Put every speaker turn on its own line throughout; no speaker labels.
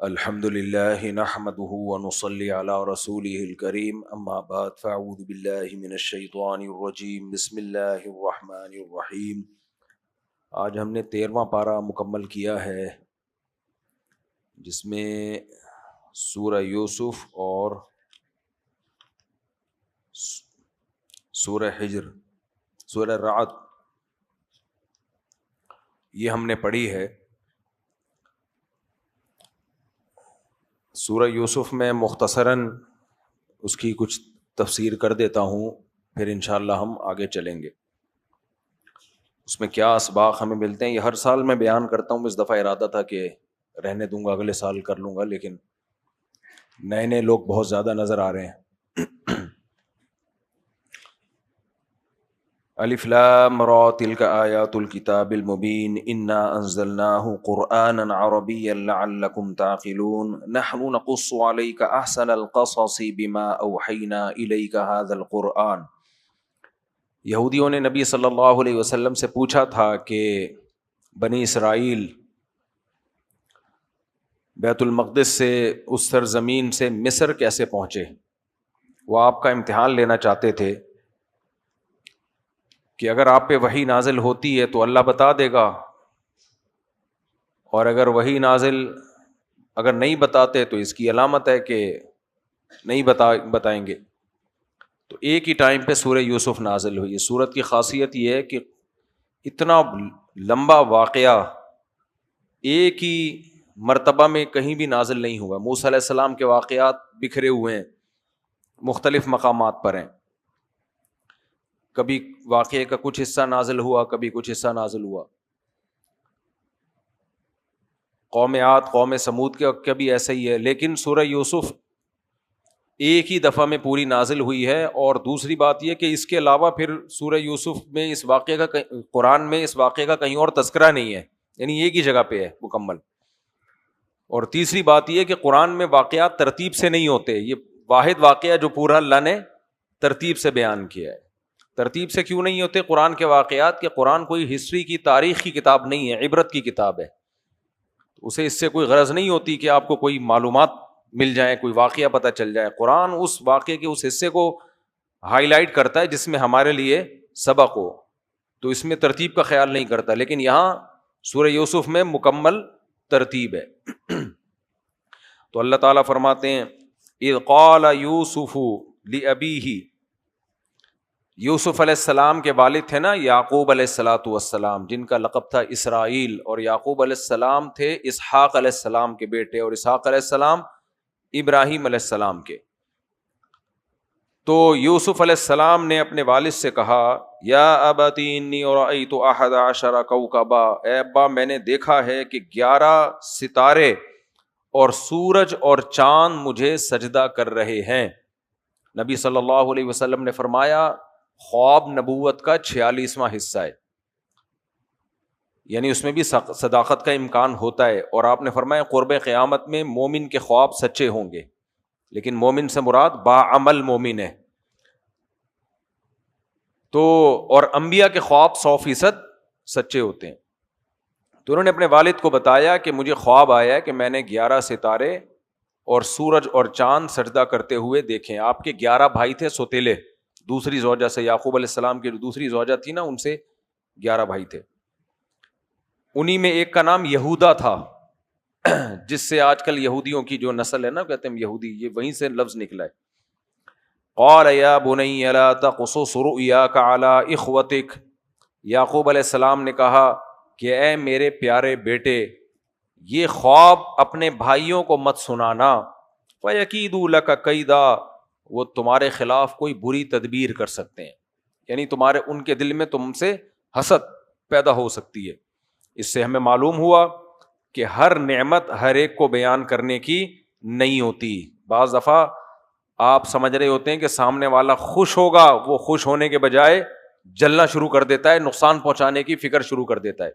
الحمد للہ نحمده ونصلی علی رسولہ الکریم اما بعد فاعوذ باللہ من الشیطان الرجیم بسم اللہ الرحمن الرحیم۔ آج ہم نے 13واں پارہ مکمل کیا ہے جس میں سورہ یوسف اور سورہ حجر، سورہ رعد یہ ہم نے پڑھی ہے۔ سورہ یوسف میں مختصراً اس کی کچھ تفسیر کر دیتا ہوں، پھر انشاءاللہ ہم آگے چلیں گے۔ اس میں کیا اسباق ہمیں ملتے ہیں یہ ہر سال میں بیان کرتا ہوں، اس دفعہ ارادہ تھا کہ رہنے دوں گا، اگلے سال کر لوں گا، لیکن نئے لوگ بہت زیادہ نظر آ رہے ہیں۔ الف لام را تلک آیات الکتاب المبین انا انزلناہ قرآنا عربیا لعلکم تعقلون نحن نقص علیک احسن القصص بما اوحینا الیک ھذا القرآن۔ یہودیوں نے نبی صلی اللہ علیہ وسلم سے پوچھا تھا کہ بنی اسرائیل بیت المقدس سے اس سرزمین سے مصر کیسے پہنچے؟ وہ آپ کا امتحان لینا چاہتے تھے کہ اگر آپ پہ وحی نازل ہوتی ہے تو اللہ بتا دے گا، اور اگر وحی نازل اگر نہیں بتاتے تو اس کی علامت ہے کہ نہیں بتائیں گے۔ تو ایک ہی ٹائم پہ سورہ یوسف نازل ہوئی ہے۔ سورت کی خاصیت یہ ہے کہ اتنا لمبا واقعہ ایک ہی مرتبہ میں کہیں بھی نازل نہیں ہوا۔ موسیٰ علیہ السلام کے واقعات بکھرے ہوئے ہیں، مختلف مقامات پر ہیں، کبھی واقعے کا کچھ حصہ نازل ہوا، کبھی کچھ حصہ نازل ہوا۔ قوم عاد، قوم سمود کے وقت کا بھی ایسا ہی ہے، لیکن سورہ یوسف ایک ہی دفعہ میں پوری نازل ہوئی ہے۔ اور دوسری بات یہ کہ اس کے علاوہ پھر سورہ یوسف میں اس واقعے کا قرآن میں اس واقعے کا کہیں اور تذکرہ نہیں ہے، یعنی ایک ہی جگہ پہ ہے مکمل۔ اور تیسری بات یہ کہ قرآن میں واقعات ترتیب سے نہیں ہوتے، یہ واحد واقعہ جو پورا اللہ نے ترتیب سے بیان کیا ہے۔ ترتیب سے کیوں نہیں ہوتے قرآن کے واقعات؟ کہ قرآن کوئی ہسٹری کی، تاریخ کی کتاب نہیں ہے، عبرت کی کتاب ہے۔ اسے اس سے کوئی غرض نہیں ہوتی کہ آپ کو کوئی معلومات مل جائیں، کوئی واقعہ پتہ چل جائے۔ قرآن اس واقعے کے اس حصے کو ہائی لائٹ کرتا ہے جس میں ہمارے لیے سبق ہو، تو اس میں ترتیب کا خیال نہیں کرتا۔ لیکن یہاں سورہ یوسف میں مکمل ترتیب ہے۔ تو اللہ تعالیٰ فرماتے ہیں اذ قال یوسف لأبیہ، یوسف علیہ السلام کے والد تھے نا یعقوب علیہ الصلاۃ والسلام، جن کا لقب تھا اسرائیل، اور یعقوب علیہ السلام تھے اسحاق علیہ السلام کے بیٹے، اور اسحاق علیہ السلام ابراہیم علیہ السلام کے۔ تو یوسف علیہ السلام نے اپنے والد سے کہا یا ابت انی رأیت احد عشر کوکبا، اے ابا میں نے دیکھا ہے کہ 11 ستارے اور سورج اور چاند مجھے سجدہ کر رہے ہیں۔ نبی صلی اللہ علیہ وسلم نے فرمایا خواب نبوت کا 46واں حصہ ہے، یعنی اس میں بھی صداقت کا امکان ہوتا ہے۔ اور آپ نے فرمایا قرب قیامت میں مومن کے خواب سچے ہوں گے، لیکن مومن سے مراد باعمل مومن ہے۔ تو اور انبیاء کے خواب 100% سچے ہوتے ہیں۔ تو انہوں نے اپنے والد کو بتایا کہ مجھے خواب آیا ہے کہ میں نے 11 ستارے اور سورج اور چاند سجدہ کرتے ہوئے دیکھیں۔ آپ کے 11 بھائی تھے سوتیلے، دوسری زوجہ سے، یعقوب علیہ السلام کی جو دوسری زوجہ تھی نا ان سے 11 بھائی تھے۔ انہی میں ایک کا نام یہودا تھا، جس سے آج کل یہودیوں کی جو نسل ہے نا کہتے ہیں یہودی، یہ وہیں سے لفظ نکلا ہے۔ قال یا بنی لا تقصص رؤیاک علی اخوتک، یعقوب علیہ السلام نے کہا کہ اے میرے پیارے بیٹے یہ خواب اپنے بھائیوں کو مت سنانا، فَيَكِيدُوا لَكَ كَيْدًا، وہ تمہارے خلاف کوئی بری تدبیر کر سکتے ہیں، یعنی تمہارے ان کے دل میں تم سے حسد پیدا ہو سکتی ہے۔ اس سے ہمیں معلوم ہوا کہ ہر نعمت ہر ایک کو بیان کرنے کی نہیں ہوتی۔ بعض دفعہ آپ سمجھ رہے ہوتے ہیں کہ سامنے والا خوش ہوگا، وہ خوش ہونے کے بجائے جلنا شروع کر دیتا ہے، نقصان پہنچانے کی فکر شروع کر دیتا ہے۔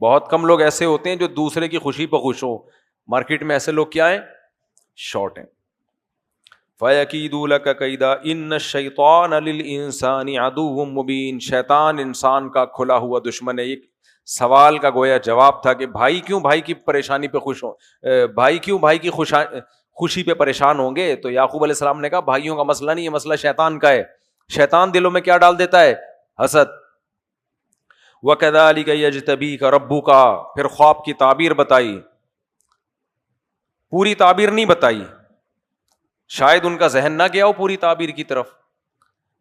بہت کم لوگ ایسے ہوتے ہیں جو دوسرے کی خوشی پہ خوش ہو، مارکیٹ میں ایسے لوگ کیا ہیں؟ شارٹ ہیں۔ فَيَكِيدُوا لَكَ كَيْدًا إِنَّ الشَّيْطَانَ لِلْإِنسَانِ عَدُوٌّ مُبِينٌ، شیطان انسان کا کھلا ہوا دشمن ہے۔ ایک سوال کا گویا جواب تھا کہ بھائی کیوں بھائی کی پریشانی پہ خوش ہو، بھائی کیوں بھائی کی خوشی پہ پریشان ہوں گے؟ تو یعقوب علیہ السلام نے کہا بھائیوں کا مسئلہ نہیں، یہ مسئلہ شیطان کا ہے. شیطان دلوں میں کیا ڈال دیتا ہے؟ حسد. وَكَذَلِكَ يَجْتَبِيكَ رَبُّكَ، پھر خواب کی تعبیر بتائی، پوری تعبیر نہیں بتائی، شاید ان کا ذہن نہ گیا ہو پوری تعبیر کی طرف،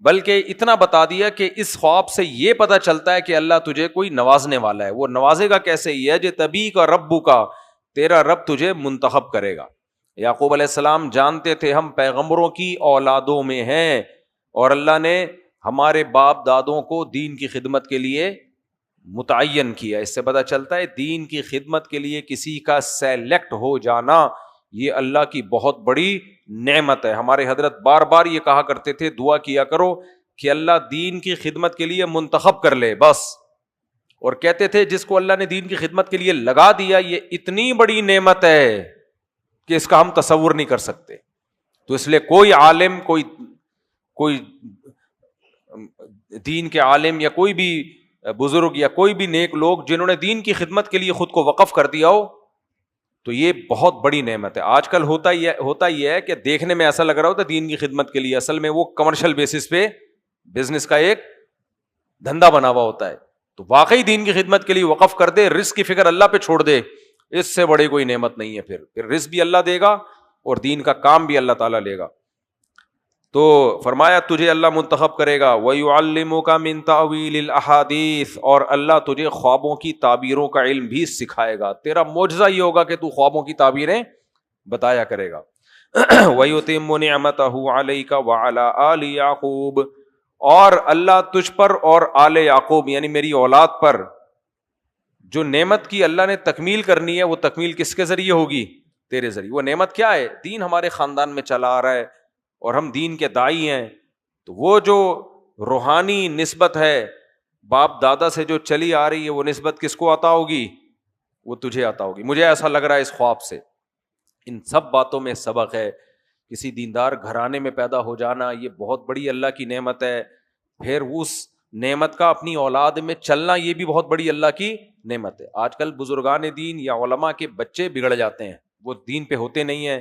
بلکہ اتنا بتا دیا کہ اس خواب سے یہ پتا چلتا ہے کہ اللہ تجھے کوئی نوازنے والا ہے. وہ نوازے گا کیسے؟ یجتبیک ربک، تیرا رب تجھے منتخب کرے گا. یعقوب علیہ السلام جانتے تھے ہم پیغمبروں کی اولادوں میں ہیں، اور اللہ نے ہمارے باپ دادوں کو دین کی خدمت کے لیے متعین کیا. اس سے پتا چلتا ہے دین کی خدمت کے لیے کسی کا سیلیکٹ ہو جانا یہ اللہ کی بہت بڑی نعمت ہے. ہمارے حضرت بار بار یہ کہا کرتے تھے دعا کیا کرو کہ اللہ دین کی خدمت کے لیے منتخب کر لے بس. اور کہتے تھے جس کو اللہ نے دین کی خدمت کے لیے لگا دیا یہ اتنی بڑی نعمت ہے کہ اس کا ہم تصور نہیں کر سکتے. تو اس لیے کوئی عالم، کوئی دین کے عالم یا کوئی بھی بزرگ یا کوئی بھی نیک لوگ جنہوں نے دین کی خدمت کے لیے خود کو وقف کر دیا ہو تو یہ بہت بڑی نعمت ہے. آج کل ہوتا یہ ہے کہ دیکھنے میں ایسا لگ رہا ہوتا ہے دین کی خدمت کے لیے، اصل میں وہ کمرشل بیسس پہ بزنس کا ایک دھندا بنا ہوا ہوتا ہے. تو واقعی دین کی خدمت کے لیے وقف کر دے، رزق کی فکر اللہ پہ چھوڑ دے، اس سے بڑی کوئی نعمت نہیں ہے. پھر رزق بھی اللہ دے گا اور دین کا کام بھی اللہ تعالیٰ لے گا. تو فرمایا تجھے اللہ منتخب کرے گا. وَيُعَلِّمُكَ مِن تَأْوِيلِ الْأَحَادِيثِ، اور اللہ تجھے خوابوں کی تعبیروں کا علم بھی سکھائے گا. تیرا معجزہ یہ ہوگا کہ تو خوابوں کی تعبیریں بتایا کرے گا. وَيُتِمُّ نِعْمَتَهُ عَلَيْكَ وَعَلَىٰ آلِ يَعْقُوبَ، اور اللہ تجھ پر اور آل یعقوب یعنی میری اولاد پر جو نعمت کی اللہ نے تکمیل کرنی ہے وہ تکمیل کس کے ذریعے ہوگی؟ تیرے ذریعے. وہ نعمت کیا ہے؟ دین ہمارے خاندان میں چلا آ رہا ہے اور ہم دین کے داعی ہیں. تو وہ جو روحانی نسبت ہے باپ دادا سے جو چلی آ رہی ہے وہ نسبت کس کو عطا ہوگی؟ وہ تجھے عطا ہوگی. مجھے ایسا لگ رہا ہے اس خواب سے ان سب باتوں میں سبق ہے. کسی دیندار گھرانے میں پیدا ہو جانا یہ بہت بڑی اللہ کی نعمت ہے. پھر اس نعمت کا اپنی اولاد میں چلنا یہ بھی بہت بڑی اللہ کی نعمت ہے. آج کل بزرگان دین یا علماء کے بچے بگڑ جاتے ہیں، وہ دین پہ ہوتے نہیں ہیں،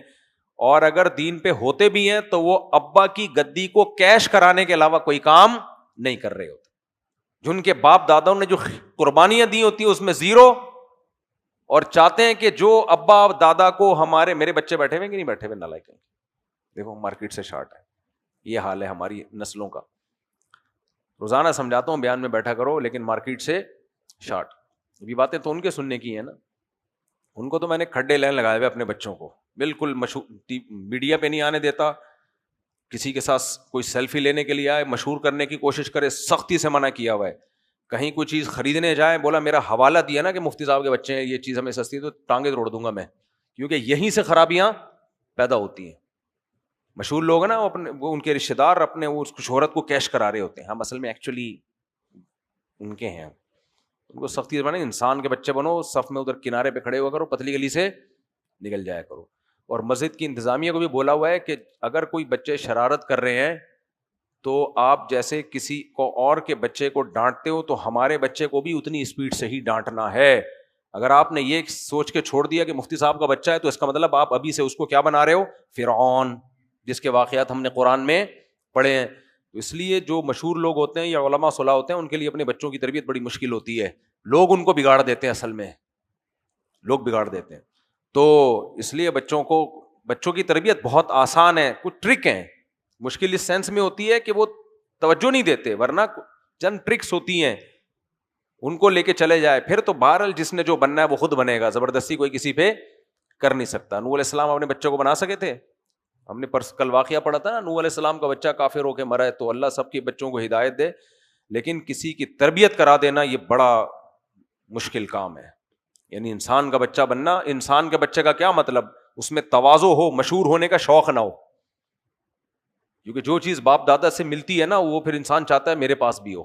اور اگر دین پہ ہوتے بھی ہیں تو وہ ابا کی گدی کو کیش کرانے کے علاوہ کوئی کام نہیں کر رہے ہوتے. جن کے باپ داداؤں نے جو قربانیاں دی ہوتی ہیں اس میں زیرو، اور چاہتے ہیں کہ جو ابا دادا کو میرے بچے بیٹھے ہوئے کہ نہیں بیٹھے ہوئے نالائق ہیں، دیکھو مارکیٹ سے شارٹ ہے. یہ حال ہے ہماری نسلوں کا. روزانہ سمجھاتا ہوں بیان میں بیٹھا کرو لیکن مارکیٹ سے شارٹ. یہ باتیں تو ان کے سننے کی ہیں نا. ان کو تو میں نے کھڈے لین لگائے ہوئے اپنے بچوں کو، بالکل میڈیا پہ نہیں آنے دیتا. کسی کے ساتھ کوئی سیلفی لینے کے لیے آئے، مشہور کرنے کی کوشش کرے، سختی سے منع کیا ہوا ہے. کہیں کوئی چیز خریدنے جائے بولا میرا حوالہ دیا نا کہ مفتی صاحب کے بچے ہیں یہ چیز ہمیں سستی ہے تو ٹانگیں توڑ دوں گا میں، کیونکہ یہیں سے خرابیاں پیدا ہوتی ہیں. مشہور لوگ ہیں نا وہ ان کے رشتے دار اپنے وہ شہرت کو کیش کرا رہے ہوتے ہیں، ہم اصل میں ایکچولی ان کے ہیں. ان کو سختی سے بنے، انسان کے بچے بنو، صف میں ادھر کنارے پہ کھڑے ہوا کرو، پتلی گلی سے نکل جایا کرو. اور مسجد کی انتظامیہ کو بھی بولا ہوا ہے کہ اگر کوئی بچے شرارت کر رہے ہیں تو آپ جیسے کسی کو اور کے بچے کو ڈانٹتے ہو تو ہمارے بچے کو بھی اتنی اسپیڈ سے ہی ڈانٹنا ہے. اگر آپ نے یہ سوچ کے چھوڑ دیا کہ مفتی صاحب کا بچہ ہے تو اس کا مطلب آپ ابھی سے اس کو کیا بنا رہے ہو؟ فرعون، جس کے واقعات ہم نے قرآن میں پڑھے ہیں. تو اس لیے جو مشہور لوگ ہوتے ہیں یا علماء صلاح ہوتے ہیں ان کے لیے اپنے بچوں کی تربیت بڑی مشکل ہوتی ہے. لوگ ان کو بگاڑ دیتے ہیں، اصل میں لوگ بگاڑ دیتے ہیں. تو اس لیے بچوں کی تربیت بہت آسان ہے. کچھ ٹرک ہیں، مشکل اس سینس میں ہوتی ہے کہ وہ توجہ نہیں دیتے، ورنہ چند ٹرکس ہوتی ہیں ان کو لے کے چلے جائے. پھر تو بہرحال جس نے جو بننا ہے وہ خود بنے گا، زبردستی کوئی کسی پہ کر نہیں سکتا. نوح علیہ السلام اپنے بچوں کو بنا سکے تھے؟ ہم نے کل واقعہ پڑھا تھا نا، نوح علیہ السلام کا بچہ کافر ہو کے مرا ہے. تو اللہ سب کے بچوں کو ہدایت دے، لیکن کسی کی تربیت کرا دینا یہ بڑا مشکل کام ہے. یعنی انسان کا بچہ بننا، انسان کے بچے کا کیا مطلب؟ اس میں تواضع ہو، مشہور ہونے کا شوق نہ ہو. کیونکہ جو چیز باپ دادا سے ملتی ہے نا وہ پھر انسان چاہتا ہے میرے پاس بھی ہو.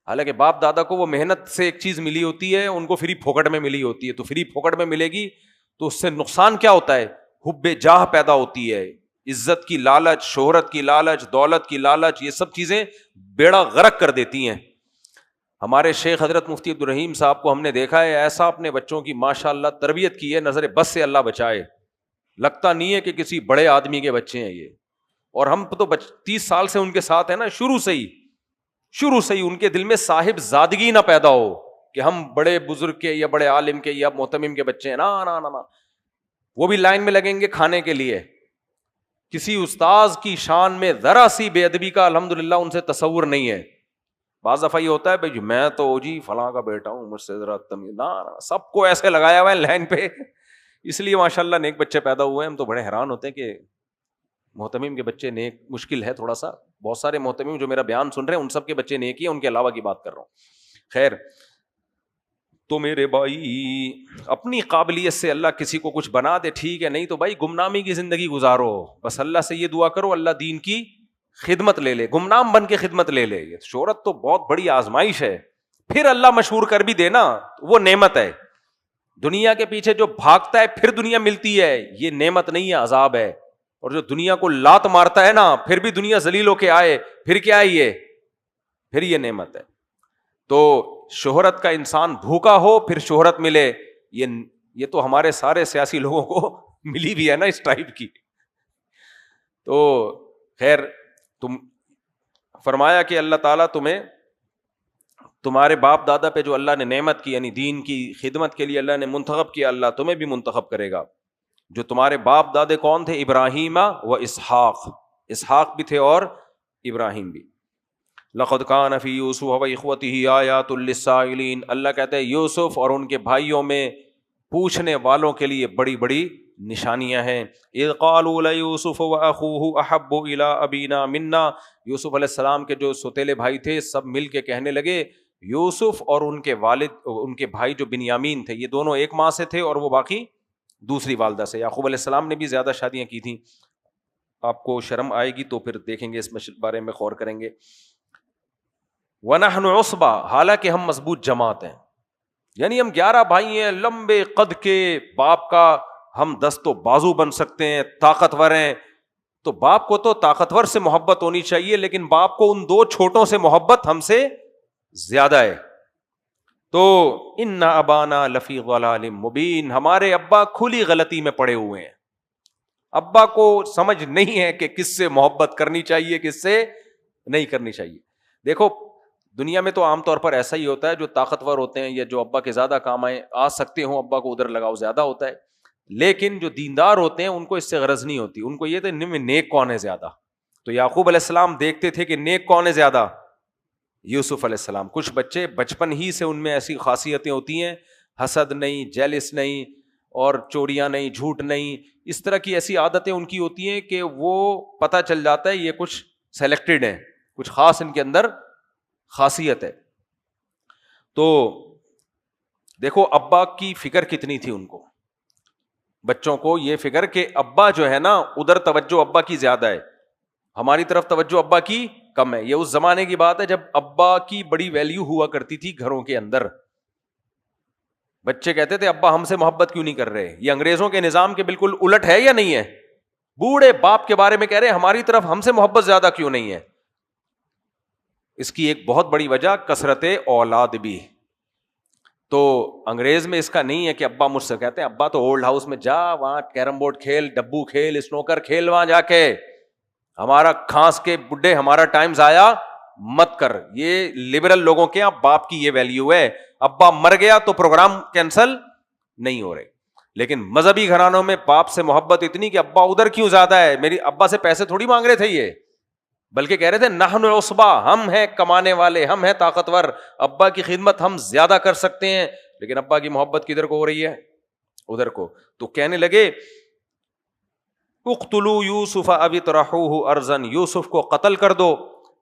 حالانکہ باپ دادا کو وہ محنت سے ایک چیز ملی ہوتی ہے، ان کو فری پھوکٹ میں ملی ہوتی ہے. تو فری پھوکٹ میں ملے گی تو اس سے نقصان کیا ہوتا ہے؟ حب جاہ پیدا ہوتی ہے، عزت کی لالچ، شہرت کی لالچ، دولت کی لالچ، یہ سب چیزیں بیڑا غرق کر دیتی ہیں. ہمارے شیخ حضرت مفتی عبدالرحیم صاحب کو ہم نے دیکھا ہے ایسا اپنے بچوں کی ماشاء اللہ تربیت کی ہے, نظر بس سے اللہ بچائے, لگتا نہیں ہے کہ کسی بڑے آدمی کے بچے ہیں یہ. اور ہم تو 30 سال سے ان کے ساتھ ہیں نا, شروع سے ہی ان کے دل میں صاحب زادگی نہ پیدا ہو کہ ہم بڑے بزرگ کے یا بڑے عالم کے یا محتمم کے بچے ہیں. نا, وہ بھی لائن میں لگیں گے کھانے کے لیے. کسی استاذ کی شان میں ذرا سی بے ادبی کا الحمدللہ ان سے تصور نہیں ہے. بعض دفعہ یہ ہوتا ہے بھائی میں تو جی فلاں کا بیٹا ہوں, مجھ سے ذرا تمیز نہ, سب کو ایسے لگایا ہوا ہے لائن پہ. اس لیے ماشاء اللہ نیک بچے پیدا ہوئے ہیں. ہم تو بڑے حیران ہوتے ہیں کہ محتمم کے بچے نیک مشکل ہے تھوڑا سا. بہت سارے محتمم جو میرا بیان سن رہے ہیں ان سب کے بچے نیک ہی ہیں, ان کے علاوہ کی بات کر رہا ہوں. خیر, تو میرے بھائی اپنی قابلیت سے اللہ کسی کو کچھ بنا دے ٹھیک ہے, نہیں تو بھائی گمنامی کی زندگی گزارو. بس اللہ سے یہ دعا کرو اللہ دین کی خدمت لے لے, گمنام بن کے خدمت لے لے. شہرت تو بہت بڑی آزمائش ہے, پھر اللہ مشہور کر بھی دینا وہ نعمت ہے. دنیا کے پیچھے جو بھاگتا ہے پھر دنیا ملتی ہے, یہ نعمت نہیں ہے عذاب ہے. اور جو دنیا کو لات مارتا ہے نا پھر بھی دنیا ذلیل ہو کے آئے, پھر کیا ہے یہ, پھر یہ نعمت ہے. تو شہرت کا انسان بھوکا ہو پھر شہرت ملے, یہ تو ہمارے سارے سیاسی لوگوں کو ملی بھی ہے نا اس ٹائپ کی. تو خیر, تم فرمایا کہ اللہ تعالیٰ تمہیں تمہارے باپ دادا پہ جو اللہ نے نعمت کی یعنی دین کی خدمت کے لیے اللہ نے منتخب کیا, اللہ تمہیں بھی منتخب کرے گا. جو تمہارے باپ دادے کون تھے؟ ابراہیم و اسحاق, اسحاق بھی تھے اور ابراہیم بھی. لقد کان فی یوسف و اخوتہ آیات للسائلین, اللہ کہتے ہیں یوسف اور ان کے بھائیوں میں پوچھنے والوں کے لیے بڑی بڑی نشانیاں ہیں. اذ قالوا لیوسف واخوہ احب الی ابینا منا, یوسف علیہ السلام کے جو سوتیلے بھائی تھے سب مل کے کہنے لگے یوسف اور ان کے والد, ان کے بھائی جو بنیامین تھے, یہ دونوں ایک ماں سے تھے اور وہ باقی دوسری والدہ سے. یعقوب علیہ السلام نے بھی زیادہ شادیاں کی تھیں. آپ کو شرم آئے گی تو پھر دیکھیں گے, اس بارے میں غور کریں گے. وَنَحْنُ عُصْبَةٌ, حالانکہ ہم مضبوط جماعت ہیں, یعنی ہم 11 بھائی ہیں لمبے قد کے, باپ کا ہم دست و بازو بن سکتے ہیں, طاقتور ہیں. تو باپ کو تو طاقتور سے محبت ہونی چاہیے, لیکن باپ کو ان 2 چھوٹوں سے محبت ہم سے زیادہ ہے. تو ان ابانا لفی ضلال مبین, ہمارے ابا کھلی غلطی میں پڑے ہوئے ہیں. ابا کو سمجھ نہیں ہے کہ کس سے محبت کرنی چاہیے کس سے نہیں کرنی چاہیے. دیکھو دنیا میں تو عام طور پر ایسا ہی ہوتا ہے, جو طاقتور ہوتے ہیں یا جو ابا کے زیادہ کام آ سکتے ہوں ابا کو ادھر لگاؤ زیادہ ہوتا ہے. لیکن جو دیندار ہوتے ہیں ان کو اس سے غرض نہیں ہوتی, ان کو یہ تھا نیک کون ہے زیادہ. تو یعقوب علیہ السلام دیکھتے تھے کہ نیک کون ہے زیادہ, یوسف علیہ السلام. کچھ بچے بچپن ہی سے ان میں ایسی خاصیتیں ہوتی ہیں, حسد نہیں, جیلس نہیں, اور چوریاں نہیں, جھوٹ نہیں, اس طرح کی ایسی عادتیں ان کی ہوتی ہیں کہ وہ پتہ چل جاتا ہے یہ کچھ سلیکٹڈ ہیں, کچھ خاص ان کے اندر خاصیت ہے. تو دیکھو ابا کی فکر کتنی تھی ان کو, بچوں کو یہ فکر کہ ابا جو ہے نا ادھر توجہ ابا کی زیادہ ہے, ہماری طرف توجہ ابا کی کم ہے. یہ اس زمانے کی بات ہے جب ابا کی بڑی ویلیو ہوا کرتی تھی گھروں کے اندر. بچے کہتے تھے ابا ہم سے محبت کیوں نہیں کر رہے. یہ انگریزوں کے نظام کے بالکل الٹ ہے یا نہیں ہے؟ بوڑھے باپ کے بارے میں کہہ رہے ہیں ہماری طرف ہم سے محبت زیادہ کیوں نہیں ہے. اس کی ایک بہت بڑی وجہ کثرت اولاد بھی. تو انگریز میں اس کا نہیں ہے کہ ابا مجھ سے کہتے ہیں ابا تو اولڈ ہاؤس میں جا, وہاں کیرم بورڈ کھیل, ڈبو کھیل, اسنوکر کھیل, وہاں جا کے ہمارا کھانس کے بڈھے ہمارا ٹائم ضائع مت کر. یہ لبرل لوگوں کے یہاں باپ کی یہ ویلیو ہے, ابا مر گیا تو پروگرام کینسل نہیں ہو رہے. لیکن مذہبی گھرانوں میں باپ سے محبت اتنی کہ ابا ادھر کیوں زیادہ ہے, میری ابا سے پیسے تھوڑی مانگ رہے تھے یہ, بلکہ کہہ رہے تھے نحن عصبہ, ہم ہیں کمانے والے, ہم ہیں طاقتور, ابا کی خدمت ہم زیادہ کر سکتے ہیں. لیکن ابا کی محبت کدھر کو ہو رہی ہے, ادھر کو. تو کہنے لگے اقتلوا یوسف او اطرحوہ ارضا, یوسف کو قتل کر دو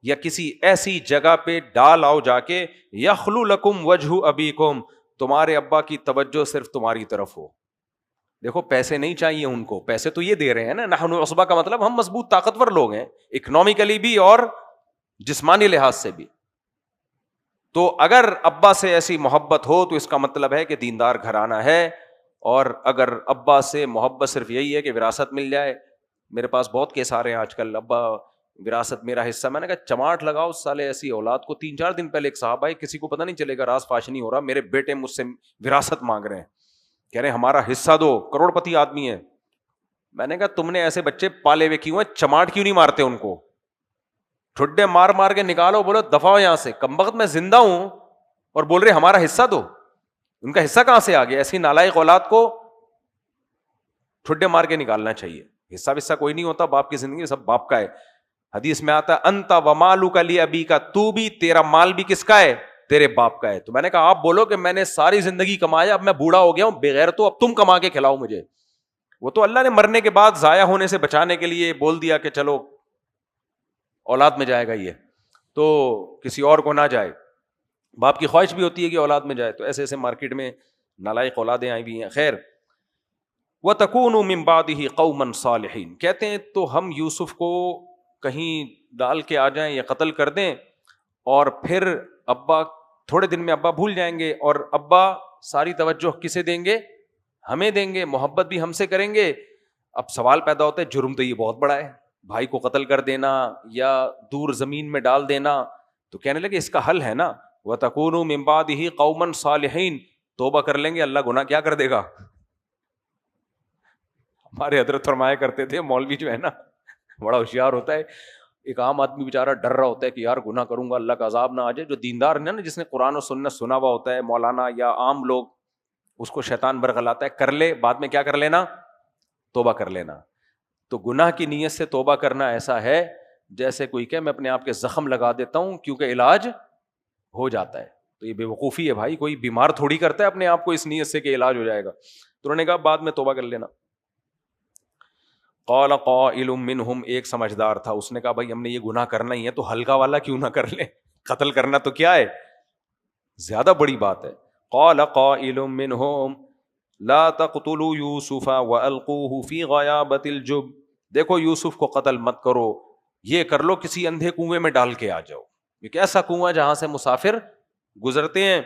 یا کسی ایسی جگہ پہ ڈال آؤ جا کے, یخلو لکم وجہ ابیکم, تمہارے ابا کی توجہ صرف تمہاری طرف ہو. دیکھو پیسے نہیں چاہیے ان کو, پیسے تو یہ دے رہے ہیں نا, نحن عصبہ کا مطلب ہم مضبوط طاقتور لوگ ہیں, اکنامکلی بھی اور جسمانی لحاظ سے بھی. تو اگر ابا سے ایسی محبت ہو تو اس کا مطلب ہے کہ دیندار گھرانہ ہے. اور اگر ابا سے محبت صرف یہی ہے کہ وراثت مل جائے, میرے پاس بہت کیس آ رہے ہیں آج کل, ابا وراثت میرا حصہ. میں نے کہا چماٹ لگاؤ سالے ایسی اولاد کو. 3-4 دن پہلے ایک صاحب آئے, کسی کو پتہ نہیں چلے گا, راز فاش نہیں ہو رہا, میرے بیٹے مجھ سے وراثت مانگ رہے ہیں, کہہ رہے ہیں ہمارا حصہ دو, کروڑ پتی آدمی ہے. میں نے کہا تم نے ایسے بچے پالے ہوئے کیوں ہیں, چماٹ کیوں نہیں مارتے ان کو, ٹھڈے مار مار کے نکالو, بولو دفعہ ہو یہاں سے. کمبخت میں زندہ ہوں اور بول رہے ہمارا حصہ دو. ان کا حصہ کہاں سے آ گیا؟ ایسی نالائق اولاد کو ٹھڈے مار کے نکالنا چاہیے. حصہ کوئی نہیں ہوتا, باپ کی زندگی سب باپ کا ہے. حدیث میں آتا ہے انت ومالک لابیک, تو بھی تیرا مال بھی کس کا ہے؟ تیرے باپ کا ہے. تو میں نے کہا آپ بولو کہ میں نے ساری زندگی کمایا, اب میں بوڑھا ہو گیا ہوں بغیر, تو اب تم کما کے کھلاؤ مجھے. وہ تو اللہ نے مرنے کے بعد ضائع ہونے سے بچانے کے لیے بول دیا کہ چلو اولاد میں جائے گا یہ, تو کسی اور کو نہ جائے. باپ کی خواہش بھی ہوتی ہے کہ اولاد میں جائے. تو ایسے ایسے مارکیٹ میں نالائق اولادیں آئی بھی ہیں. خیر, وَتَكُونُوا مِن بَعْدِهِ قَوْمًا صَالِحِينَ, کہتے ہیں تو ہم یوسف کو کہیں ڈال کے آ جائیں یا قتل کر دیں, اور پھر ابا تھوڑے دن میں ابا بھول جائیں گے, اور ابا ساری توجہ کسے دیں گے؟ ہمیں دیں گے, محبت بھی ہم سے کریں گے. اب سوال پیدا ہوتا ہے جرم تو یہ بہت بڑا ہے, بھائی کو قتل کر دینا یا دور زمین میں ڈال دینا. تو کہنے لگے اس کا حل ہے نا, وَتَكُونُوا مِن بَعْدِهِ قَوْمًا صَالِحِينَ, توبہ کر لیں گے, اللہ گناہ کیا کر دے گا. ہمارے حضرت فرمایا کرتے تھے, مولوی جو ہے نا بڑا ہوشیار ہوتا ہے, ایک عام آدمی بیچارہ ڈر رہا ہوتا ہے کہ یار گناہ کروں گا اللہ کا عذاب نہ آ جائے. جو دیندار ہے نا, جس نے قرآن و سنت سنا ہوا ہوتا ہے, مولانا یا عام لوگ, اس کو شیطان برغلاتا ہے, کر لے, بعد میں کیا کر لینا؟ توبہ کر لینا. تو گناہ کی نیت سے توبہ کرنا ایسا ہے جیسے کوئی کہ میں اپنے آپ کے زخم لگا دیتا ہوں کیونکہ علاج ہو جاتا ہے. تو یہ بے وقوفی ہے بھائی, کوئی بیمار تھوڑی کرتا ہے اپنے آپ کو اس نیت سے کہ علاج ہو جائے گا. تو انہوں نے کہا بعد میں توبہ کر لینا. قال قائل منہم, ایک سمجھدار تھا, اس نے کہا بھائی ہم نے یہ گناہ کرنا ہی ہے تو ہلکا والا کیوں نہ کر لیں, قتل کرنا تو کیا ہے, زیادہ بڑی بات ہے. قال قائل منہم لا تقتلوا یوسف والقوه فی غیابۃ الجب, دیکھو یوسف کو قتل مت کرو, یہ کر لو کسی اندھے کنویں میں ڈال کے آ جاؤ. ایک ایسا کنواں جہاں سے مسافر گزرتے ہیں.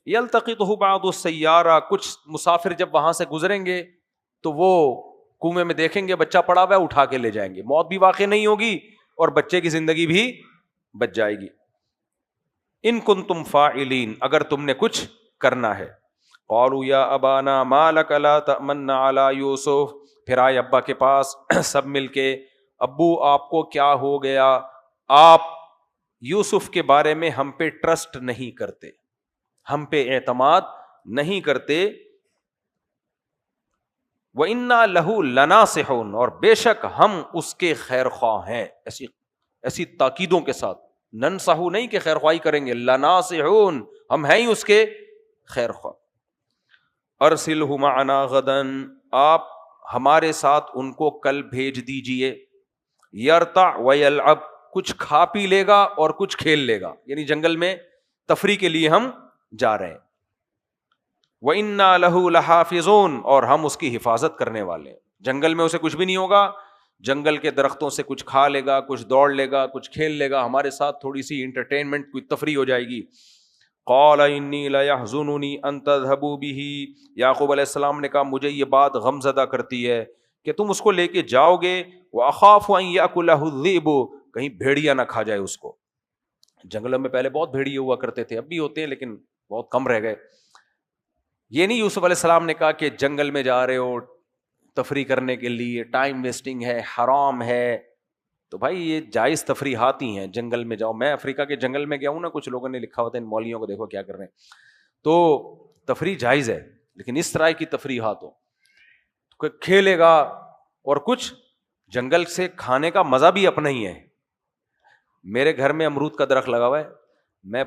یلتقطہ بعض السیارہ, کچھ مسافر جب وہاں سے گزریں گے تو وہ کنویں میں دیکھیں گے بچہ پڑا ہوا ہے, اٹھا کے لے جائیں گے, موت بھی واقع نہیں ہوگی اور بچے کی زندگی بھی بچ جائے گی. ان کنتم فاعلین, اگر تم نے کچھ کرنا ہے. قالوا یا ابانا ما لک لا تأمنا علی یوسف, پھر آئے ابا کے پاس سب مل کے, ابو آپ کو کیا ہو گیا, آپ یوسف کے بارے میں ہم پہ ٹرسٹ نہیں کرتے, ہم پہ اعتماد نہیں کرتے. وَإِنَّا لَهُ لَنَاصِحُونَ, اور بے شک ہم اس کے خیر خواہ ہیں. ایسی تاکیدوں کے ساتھ, ننصحو نہیں کہ خیر خواہی کریں گے, لَنَاصِحُونَ, ہم ہیں ہی اس کے خیر خواہ. ارسلہ معنا غدا, آپ ہمارے ساتھ ان کو کل بھیج دیجئے. یرتع ویلعب, کچھ کھا پی لے گا اور کچھ کھیل لے گا, یعنی جنگل میں تفریح کے لیے ہم جا رہے ہیں. وَإِنَّا لَهُ لَحَافِظُونَ, اور ہم اس کی حفاظت کرنے والے ہیں. جنگل میں اسے کچھ بھی نہیں ہوگا, جنگل کے درختوں سے کچھ کھا لے گا, کچھ دوڑ لے گا, کچھ کھیل لے گا, ہمارے ساتھ تھوڑی سی انٹرٹینمنٹ, کوئی تفریح ہو جائے گی. قال انی لیحزننی ان تذهبوا به, یعقوب علیہ السلام نے کہا مجھے یہ بات غم زدہ کرتی ہے کہ تم اس کو لے کے جاؤ گے. واخاف ان یاکلہ الذئب, کہیں بھیڑیا نہ کھا جائے اس کو. جنگلوں میں پہلے بہت بھیڑیے ہوا کرتے تھے, اب بھی ہوتے ہیں لیکن بہت کم رہ گئے. یہ نہیں یوسف علیہ السلام نے کہا کہ جنگل میں جا رہے ہو تفریح کرنے کے لیے, ٹائم ویسٹنگ ہے, حرام ہے. تو بھائی یہ جائز تفریحات ہی ہیں, جنگل میں جاؤ. میں افریقہ کے جنگل میں گیا ہوں نا, کچھ لوگوں نے لکھا ہوتا ہے ان مولویوں کو دیکھو کیا کر رہے ہیں. تو تفریح جائز ہے, لیکن اس طرح کی تفریحات ہو, کھیلے گا اور کچھ جنگل سے کھانے کا مزہ بھی اپنا ہی ہے. میرے گھر میں امرود کا درخت لگا ہوا ہے, میں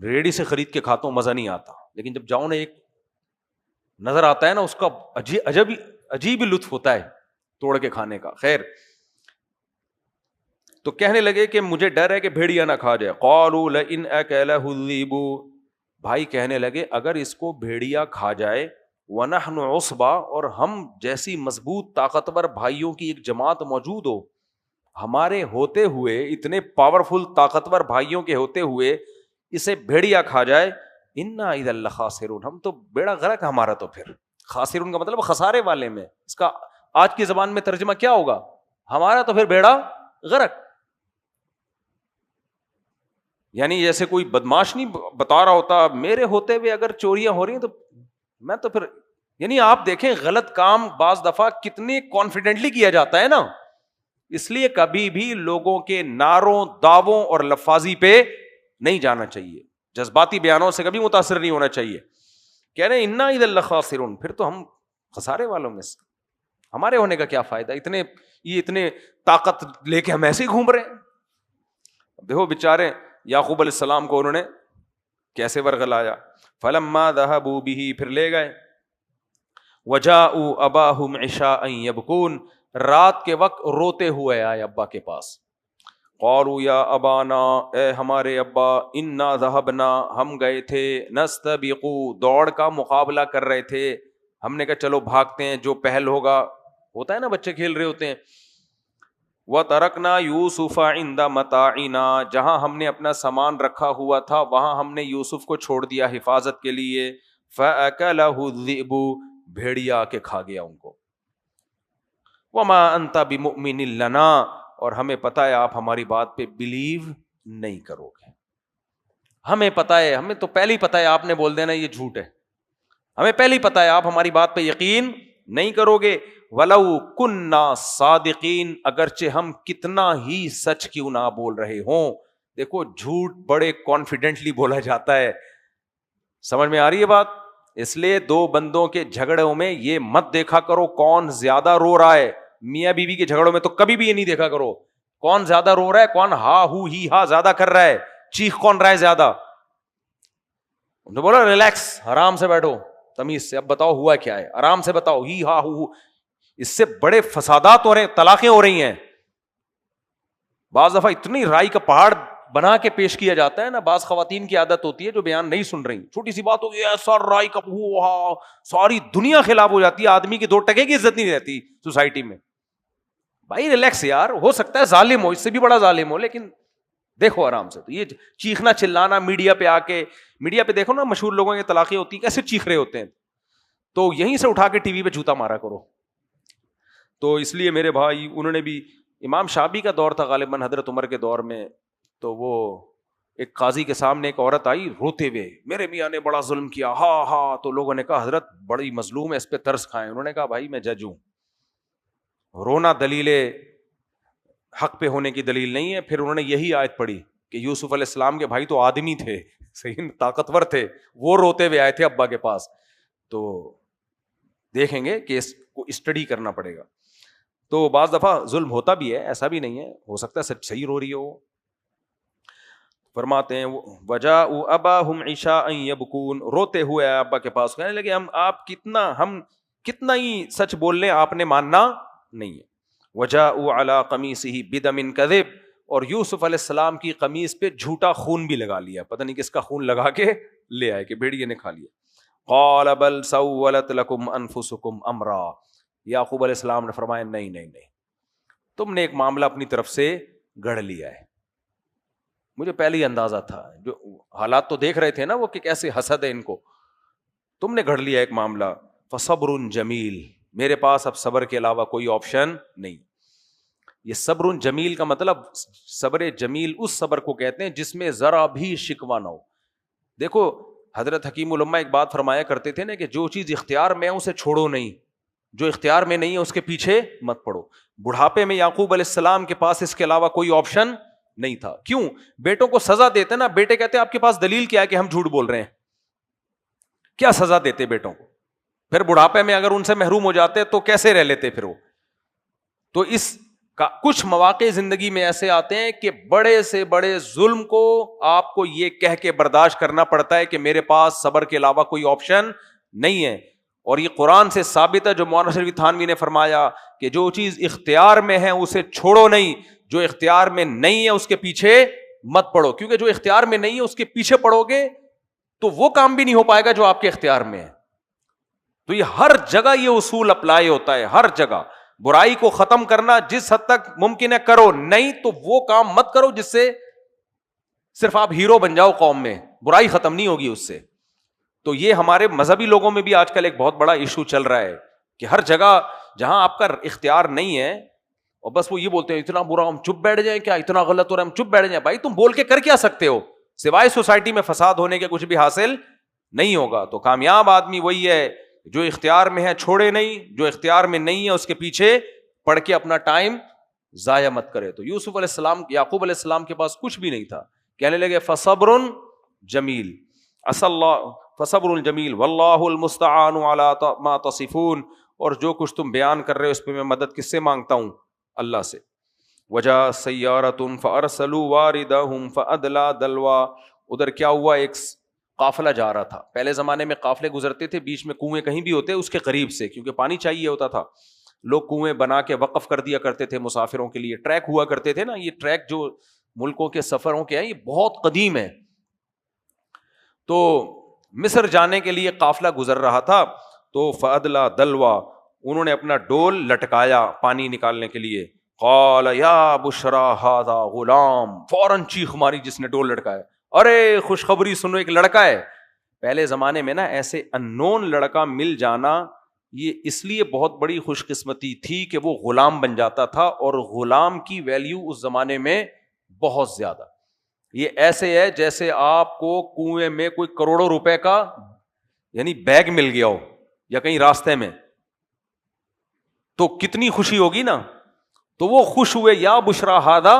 ریڑھی سے خرید کے کھاتا ہوں, مزہ نہیں آتا, لیکن جب جاؤں نا ایک نظر آتا ہے نا, اس کا عجیب لطف ہوتا ہے توڑ کے کھانے کا. خیر, تو کہنے لگے کہ مجھے ڈر ہے کہ بھیڑیا نہ کھا جائے. قالوا لئن اکلہ الذئب, بھائی کہنے لگے اگر اس کو بھیڑیا کھا جائے, ونحن عصبہ, اور ہم جیسی مضبوط طاقتور بھائیوں کی ایک جماعت موجود ہو, ہمارے ہوتے ہوئے, اتنے پاورفل طاقتور بھائیوں کے ہوتے ہوئے اسے بھیڑیا کھا جائے, انا اذا لخاسرون, ہم تو بیڑا غرق ہمارا. تو پھر خاسرون کا مطلب خسارے والے میں, اس کا آج کی زبان میں ترجمہ کیا ہوگا, ہمارا تو پھر بیڑا غرق. یعنی جیسے کوئی بدماش نہیں بتا رہا ہوتا میرے ہوتے ہوئے اگر چوریاں ہو رہی ہیں تو میں تو پھر، یعنی آپ دیکھیں غلط کام بعض دفعہ کتنے کانفیڈنٹلی کیا جاتا ہے نا. اس لیے کبھی بھی لوگوں کے نعروں، دعووں اور لفاظی پہ نہیں جانا چاہیے، جذباتی بیانوں سے کبھی متاثر نہیں ہونا چاہیے. کہہ رہے ہیں انا اذا لخاسرون، پھر تو ہم خسارے والوں میں سے، ہمارے ہونے کا کیا فائدہ، اتنے طاقت لے کے ہم ایسے ہی گھوم رہے ہیں. دیکھو بیچارے یعقوب علیہ السلام کو انہوں نے کیسے ورغلایا. فلما ذهبوا به، پھر لے گئے. وجاءوا اباهم عشاء يبكون، رات کے وقت روتے ہوئے آئے ابا کے پاس. قالوا یا ابانا، اے ہمارے ابا، انا ذهبنا، ہم گئے تھے، نستبق، دوڑ کا مقابلہ کر رہے تھے. ہم نے کہا چلو بھاگتے ہیں، جو پہل ہوگا، ہوتا ہے نا بچے کھیل رہے ہوتے ہیں. وَتَرَكْنَا يُوسُفَ عِنْدَ مَتَاعِنَا، جہاں ہم نے اپنا سامان رکھا ہوا تھا وہاں ہم نے یوسف کو چھوڑ دیا حفاظت کے لیے. فَأَكَلَهُ الذِّئْبُ، بھیڑیا کے کھا گیا ان کو. وَمَا أَنْتَ بِمُؤْمِنٍ لَنَا، اور ہمیں پتہ ہے آپ ہماری بات پہ بلیو نہیں کرو گے. ہمیں پتہ ہے، ہمیں تو پہلے ہی پتہ ہے آپ نے بول دینا یہ جھوٹ ہے، ہمیں پہلے ہی پتہ ہے آپ ہماری بات پہ یقین نہیں کرو گے. وَلَوْ كُنَّا صَادِقِينَ، اگرچہ ہم کتنا ہی سچ کیوں نہ بول رہے ہوں. دیکھو جھوٹ بڑے کانفیڈنٹلی بولا جاتا ہے. سمجھ میں آ رہی ہے بات؟ اس لیے دو بندوں کے جھگڑوں میں یہ مت دیکھا کرو کون زیادہ رو رہا ہے. میاں بیوی کے جھگڑوں میں تو کبھی بھی یہ نہیں دیکھا کرو کون زیادہ رو رہا ہے، کون ہا ہو ہی ہا زیادہ کر رہا ہے، چیخ کون رہا ہے زیادہ. جو بولا ریلیکس، آرام سے بیٹھو، تمیز سے، اب بتاؤ ہوا کیا ہے، آرام سے بتاؤ، ہی ہا ہو. اس سے بڑے فسادات ہو رہے ہیں، طلاقیں ہو رہی ہیں. بعض دفعہ اتنی رائی کا پہاڑ بنا کے پیش کیا جاتا ہے نا، بعض خواتین کی عادت ہوتی ہے جو بیان نہیں سن رہی، چھوٹی سی بات ہوگی ایسا رائی کا ساری دنیا خلاف ہو جاتی ہے، آدمی کی 2 ٹکے کی عزت نہیں رہتی سوسائٹی میں. بھائی ریلیکس یار، ہو سکتا ہے ظالم ہو، اس سے بھی بڑا ظالم ہو، لیکن دیکھو آرام سے. تو یہ چیخنا چلانا میڈیا پہ آ کے، میڈیا پہ دیکھو نا مشہور لوگوں کی طلاقیں ہوتی ہیں کیسے چیخ رہے ہوتے ہیں، تو یہیں سے اٹھا کے ٹی وی پہ جوتا مارا کرو. تو اس لیے میرے بھائی، انہوں نے بھی، امام شافعی کا دور تھا غالباً حضرت عمر کے دور میں، تو وہ ایک قاضی کے سامنے ایک عورت آئی روتے ہوئے، میرے میاں نے بڑا ظلم کیا، ہاں ہاں. تو لوگوں نے کہا حضرت بڑی مظلوم ہے، اس پہ ترس کھائیں. انہوں نے کہا بھائی میں جج ہوں، رونا دلیل حق پہ ہونے کی دلیل نہیں ہے. پھر انہوں نے یہی آیت پڑھی کہ یوسف علیہ السلام کے بھائی تو آدمی تھے، صحیح طاقتور تھے، وہ روتے ہوئے آئے تھے ابا کے پاس. تو دیکھیں گے کہ اس کو اسٹڈی کرنا پڑے گا. تو بعض دفعہ ظلم ہوتا بھی ہے، ایسا بھی نہیں ہے، ہو سکتا ہے صحیح رو رہی ہو. فرماتے ہیں وجاءوا اباهم عشاء يبكون، روتے ہوئے ابا کے پاس، کہنے لگے ہم کتنا ہی سچ بول لیں آپ نے ماننا نہیں ہے. وجاءوا على قميصه بدم كذب، اور یوسف علیہ السلام کی قمیص پہ جھوٹا خون بھی لگا لیا، پتہ نہیں کس کا خون لگا کے لے آئے کہ بھیڑیے نے کھا لیا. قال بل سولت لكم انفسكم امرا، یعقوب علیہ السلام نے فرمایا نہیں، تم نے ایک معاملہ اپنی طرف سے گڑھ لیا ہے. مجھے پہلے ہی اندازہ تھا، جو حالات تو دیکھ رہے تھے نا وہ کہ کیسے حسد ہے ان کو، تم نے گھڑ لیا ایک معاملہ. فصبر جمیل، میرے پاس اب صبر کے علاوہ کوئی آپشن نہیں. یہ صبر جمیل کا مطلب، صبر جمیل اس صبر کو کہتے ہیں جس میں ذرا بھی شکوہ نہ ہو. دیکھو حضرت حکیم الامہ ایک بات فرمایا کرتے تھے نا کہ جو چیز اختیار میں ہے اسے چھوڑو نہیں، جو اختیار میں نہیں ہے اس کے پیچھے مت پڑو. بڑھاپے میں یعقوب علیہ السلام کے پاس اس کے علاوہ کوئی آپشن نہیں تھا. کیوں؟ بیٹوں کو سزا دیتے نا، بیٹے کہتے آپ کے پاس دلیل کیا ہے کہ ہم جھوٹ بول رہے ہیں، کیا سزا دیتے بیٹوں کو؟ پھر بڑھاپے میں اگر ان سے محروم ہو جاتے تو کیسے رہ لیتے پھر وہ؟ تو اس کا کچھ مواقع زندگی میں ایسے آتے ہیں کہ بڑے سے بڑے ظلم کو آپ کو یہ کہہ کے برداشت کرنا پڑتا ہے کہ میرے پاس صبر کے علاوہ کوئی آپشن نہیں ہے. اور یہ قرآن سے ثابت ہے، جو مولانا شریف تھانوی نے فرمایا کہ جو چیز اختیار میں ہے اسے چھوڑو نہیں، جو اختیار میں نہیں ہے اس کے پیچھے مت پڑو، کیونکہ جو اختیار میں نہیں ہے اس کے پیچھے پڑو گے تو وہ کام بھی نہیں ہو پائے گا جو آپ کے اختیار میں ہے. تو یہ ہر جگہ یہ اصول اپلائی ہوتا ہے، ہر جگہ. برائی کو ختم کرنا جس حد تک ممکن ہے کرو، نہیں تو وہ کام مت کرو جس سے صرف آپ ہیرو بن جاؤ قوم میں، برائی ختم نہیں ہوگی اس سے. تو یہ ہمارے مذہبی لوگوں میں بھی آج کل ایک بہت بڑا ایشو چل رہا ہے کہ ہر جگہ جہاں آپ کا اختیار نہیں ہے اور بس وہ یہ بولتے ہیں اتنا برا ہم چپ بیٹھ جائیں، کیا اتنا غلط ہو رہا ہے ہم چپ بیٹھ جائیں. بھائی تم بول کے کر کیا سکتے ہو؟ سوائے سوسائٹی میں فساد ہونے کے کچھ بھی حاصل نہیں ہوگا. تو کامیاب آدمی وہی ہے جو اختیار میں ہے چھوڑے نہیں, جو اختیار میں نہیں ہے اس کے پیچھے پڑھ کے اپنا ٹائم ضائع مت کرے. تو یوسف علیہ السلام, یعقوب علیہ السلام کے پاس کچھ بھی نہیں تھا, کہنے لگے فصبر جمیل, فصبر جمیل واللہ المستعان علی ما تصفون, اور جو کچھ تم بیان کر رہے ہو اس پہ میں مدد کس سے مانگتا ہوں؟ اللہ سے. وجاء سیارۃ فارسلوا واردہم فادلی دلوا, ادھر کیا ہوا, ایک قافلہ جا رہا تھا. پہلے زمانے میں قافلے گزرتے تھے, بیچ میں کنویں کہیں بھی ہوتے اس کے قریب سے, کیونکہ پانی چاہیے ہوتا تھا. لوگ کنویں بنا کے وقف کر دیا کرتے تھے مسافروں کے لیے. ٹریک ہوا کرتے تھے نا, یہ ٹریک جو ملکوں کے سفروں کے ہیں یہ بہت قدیم ہے. تو مصر جانے کے لیے قافلہ گزر رہا تھا, تو فادلا دلوا, انہوں نے اپنا ڈول لٹکایا پانی نکالنے کے لیے. قال یا بشرا ھذا غلام, فوراً چیخ ماری جس نے ڈول لٹکایا, ارے خوشخبری سنو, ایک لڑکا ہے. پہلے زمانے میں نا ایسے اننون لڑکا مل جانا یہ اس لیے بہت بڑی خوش قسمتی تھی کہ وہ غلام بن جاتا تھا, اور غلام کی ویلیو اس زمانے میں بہت زیادہ. یہ ایسے ہے جیسے آپ کو کنویں میں کوئی کروڑوں روپے کا یعنی بیگ مل گیا ہو یا کہیں راستے میں, تو کتنی خوشی ہوگی نا. تو وہ خوش ہوئے, یا بشرا ھذا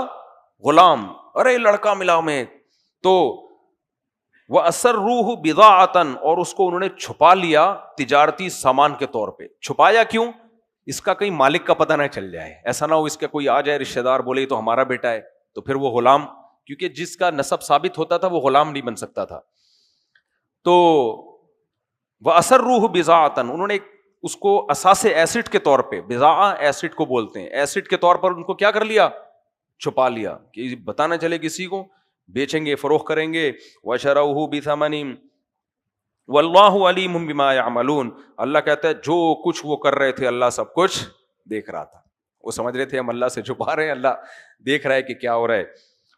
غلام, ارے لڑکا ملا ہمیں. تو وَأَسَرُّوهُ بِضَاعَةً, اور اس کو انہوں نے چھپا لیا تجارتی سامان کے طور پہ. چھپایا کیوں؟ اس کا کہیں مالک کا پتہ نہ چل جائے, ایسا نہ ہو اس کا کوئی آ جائے رشتہ دار بولے تو ہمارا بیٹا ہے, تو پھر وہ غلام, کیونکہ جس کا نسب ثابت ہوتا تھا وہ غلام نہیں بن سکتا تھا. تو وَأَسَرُّوهُ بِضَاعَةً, انہوں نے اس کو اساس ایسڈ کے طور پہ, بضاعہ ایسڈ کو بولتے ہیں, ایسڈ کے طور پر ان کو کیا کر لیا, چھپا لیا کہ پتہ نہ چلے کسی کو, بیچیں گے فروخت کریں گے. وَشَرَوْهُ بِثَمَنٍ وَاللَّهُ عَلِيمٌ بِمَا يَعْمَلُونَ, اللہ کہتا ہے جو کچھ وہ کر رہے تھے اللہ سب کچھ دیکھ رہا تھا. وہ سمجھ رہے تھے ہم اللہ سے چھپا رہے ہیں, اللہ دیکھ رہا ہے کہ کیا ہو رہا ہے.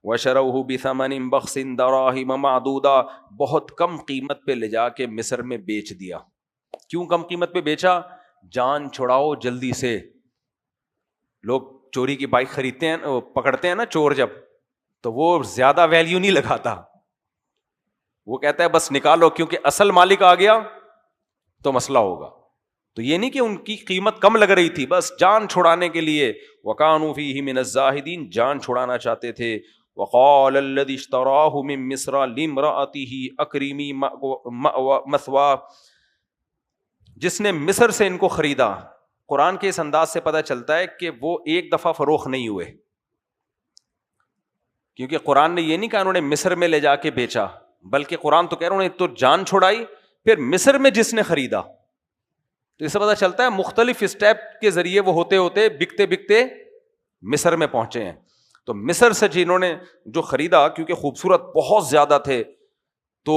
وَشَرَوْهُ بِثَمَنٍ بَخْسٍ دَرَاهِمَ مَعْدُودَةٍ, بہت کم قیمت پہ لے جا کے مصر میں بیچ دیا. کیوں کم قیمت پہ بیچا؟ جان چھڑاؤ جلدی سے. لوگ چوری کی بائک خریدتے ہیں, پکڑتے ہیں نا چور جب, تو وہ زیادہ ویلیو نہیں لگاتا, وہ کہتا ہے بس نکالو, کیونکہ اصل مالک آ گیا تو مسئلہ ہوگا. تو یہ نہیں کہ ان کی قیمت کم لگ رہی تھی, بس جان چھڑانے کے لیے. وَكَانُوا فِيهِ مِنَ الزَّاهِدِينَ, جان چھڑانا چاہتے تھے. وَقَالَ الَّذِي اشْتَرَاهُ مِن مِّصْرَ لِامْرَأَتِهِ أَكْرِمِي مَثْوَاهُ, جس نے مصر سے ان کو خریدا. قرآن کے اس انداز سے پتہ چلتا ہے کہ وہ ایک دفعہ فروخت نہیں ہوئے, کیونکہ قرآن نے یہ نہیں کہا انہوں نے مصر میں لے جا کے بیچا, بلکہ قرآن تو کہہ رہا انہوں نے تو جان چھوڑائی, پھر مصر میں جس نے خریدا. تو اس سے پتہ چلتا ہے مختلف اسٹیپ کے ذریعے وہ ہوتے ہوتے بکتے بکتے مصر میں پہنچے ہیں. تو مصر سے جنہوں نے جو خریدا, کیونکہ خوبصورت بہت زیادہ تھے, تو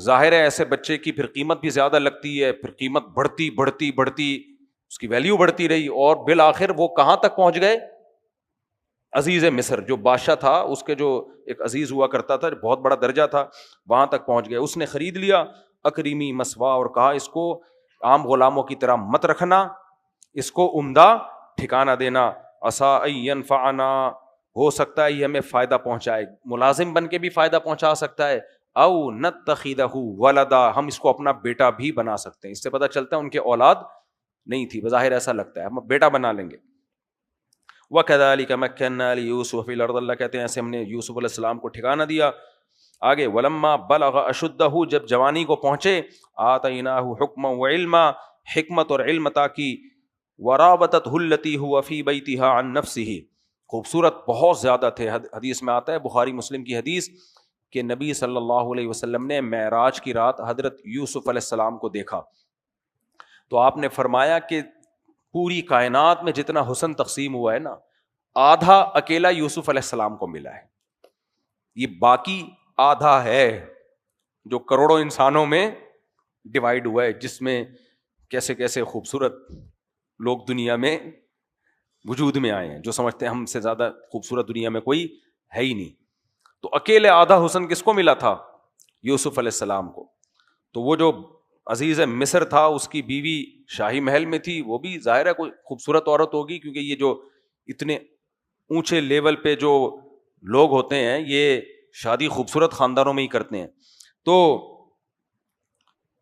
ظاہر ہے ایسے بچے کی پھر قیمت بھی زیادہ لگتی ہے, پھر قیمت بڑھتی بڑھتی بڑھتی اس کی ویلیو بڑھتی رہی, اور بالآخر وہ کہاں تک پہنچ گئے؟ عزیز مصر, جو بادشاہ تھا اس کے جو ایک عزیز ہوا کرتا تھا, بہت بڑا درجہ تھا, وہاں تک پہنچ گئے. اس نے خرید لیا اکریمی مسوا, اور کہا اس کو عام غلاموں کی طرح مت رکھنا, اس کو عمدہ ٹھکانہ دینا. عسیٰ ان ینفعنا, ہو سکتا ہے یہ ہمیں فائدہ پہنچائے, ملازم بن کے بھی فائدہ پہنچا سکتا ہے. او نتخذہ ولدا, ہم اس کو اپنا بیٹا بھی بنا سکتے ہیں. اس سے پتہ چلتا ہے ان کے اولاد نہیں تھی, بظاہر ایسا لگتا ہے ہم بیٹا بنا لیں گے. وَكَذَلِكَ مَكَّنَّا لِيُوسُفَ فِي الْأَرْضِ, اللہ کہتے ہیں ایسے ہم نے یوسف علیہ السلام کو ٹھکانہ دیا. آگے وَلَمَّا بَلَغَ أَشُدَّهُ, جب جوانی کو پہنچے, آتَيْنَاهُ حُكْمًا وَعِلْمًا, حکمت اور علم عطا کی. وَرَابَطَتْهُ الَّتِي هُوَ فِي بَيْتِهَا عَن نَفْسِهِ, خوبصورت بہت زیادہ تھے. حدیث میں آتا ہے, بخاری مسلم کی حدیث, کہ نبی صلی اللہ علیہ وسلم نے معراج کی رات حضرت یوسف علیہ السلام کو دیکھا. تو آپ نے فرمایا کہ پوری کائنات میں جتنا حسن تقسیم ہوا ہے نا, آدھا اکیلا یوسف علیہ السلام کو ملا ہے. یہ باقی آدھا ہے جو کروڑوں انسانوں میں ڈیوائیڈ ہوا ہے, جس میں کیسے کیسے خوبصورت لوگ دنیا میں وجود میں آئے ہیں, جو سمجھتے ہیں ہم سے زیادہ خوبصورت دنیا میں کوئی ہے ہی نہیں. تو اکیلے آدھا حسن کس کو ملا تھا؟ یوسف علیہ السلام کو. تو وہ جو عزیز مصر تھا, اس کی بیوی شاہی محل میں تھی, وہ بھی ظاہر ہے کوئی خوبصورت عورت ہوگی, کیونکہ یہ جو اتنے اونچے لیول پہ جو لوگ ہوتے ہیں یہ شادی خوبصورت خاندانوں میں ہی کرتے ہیں. تو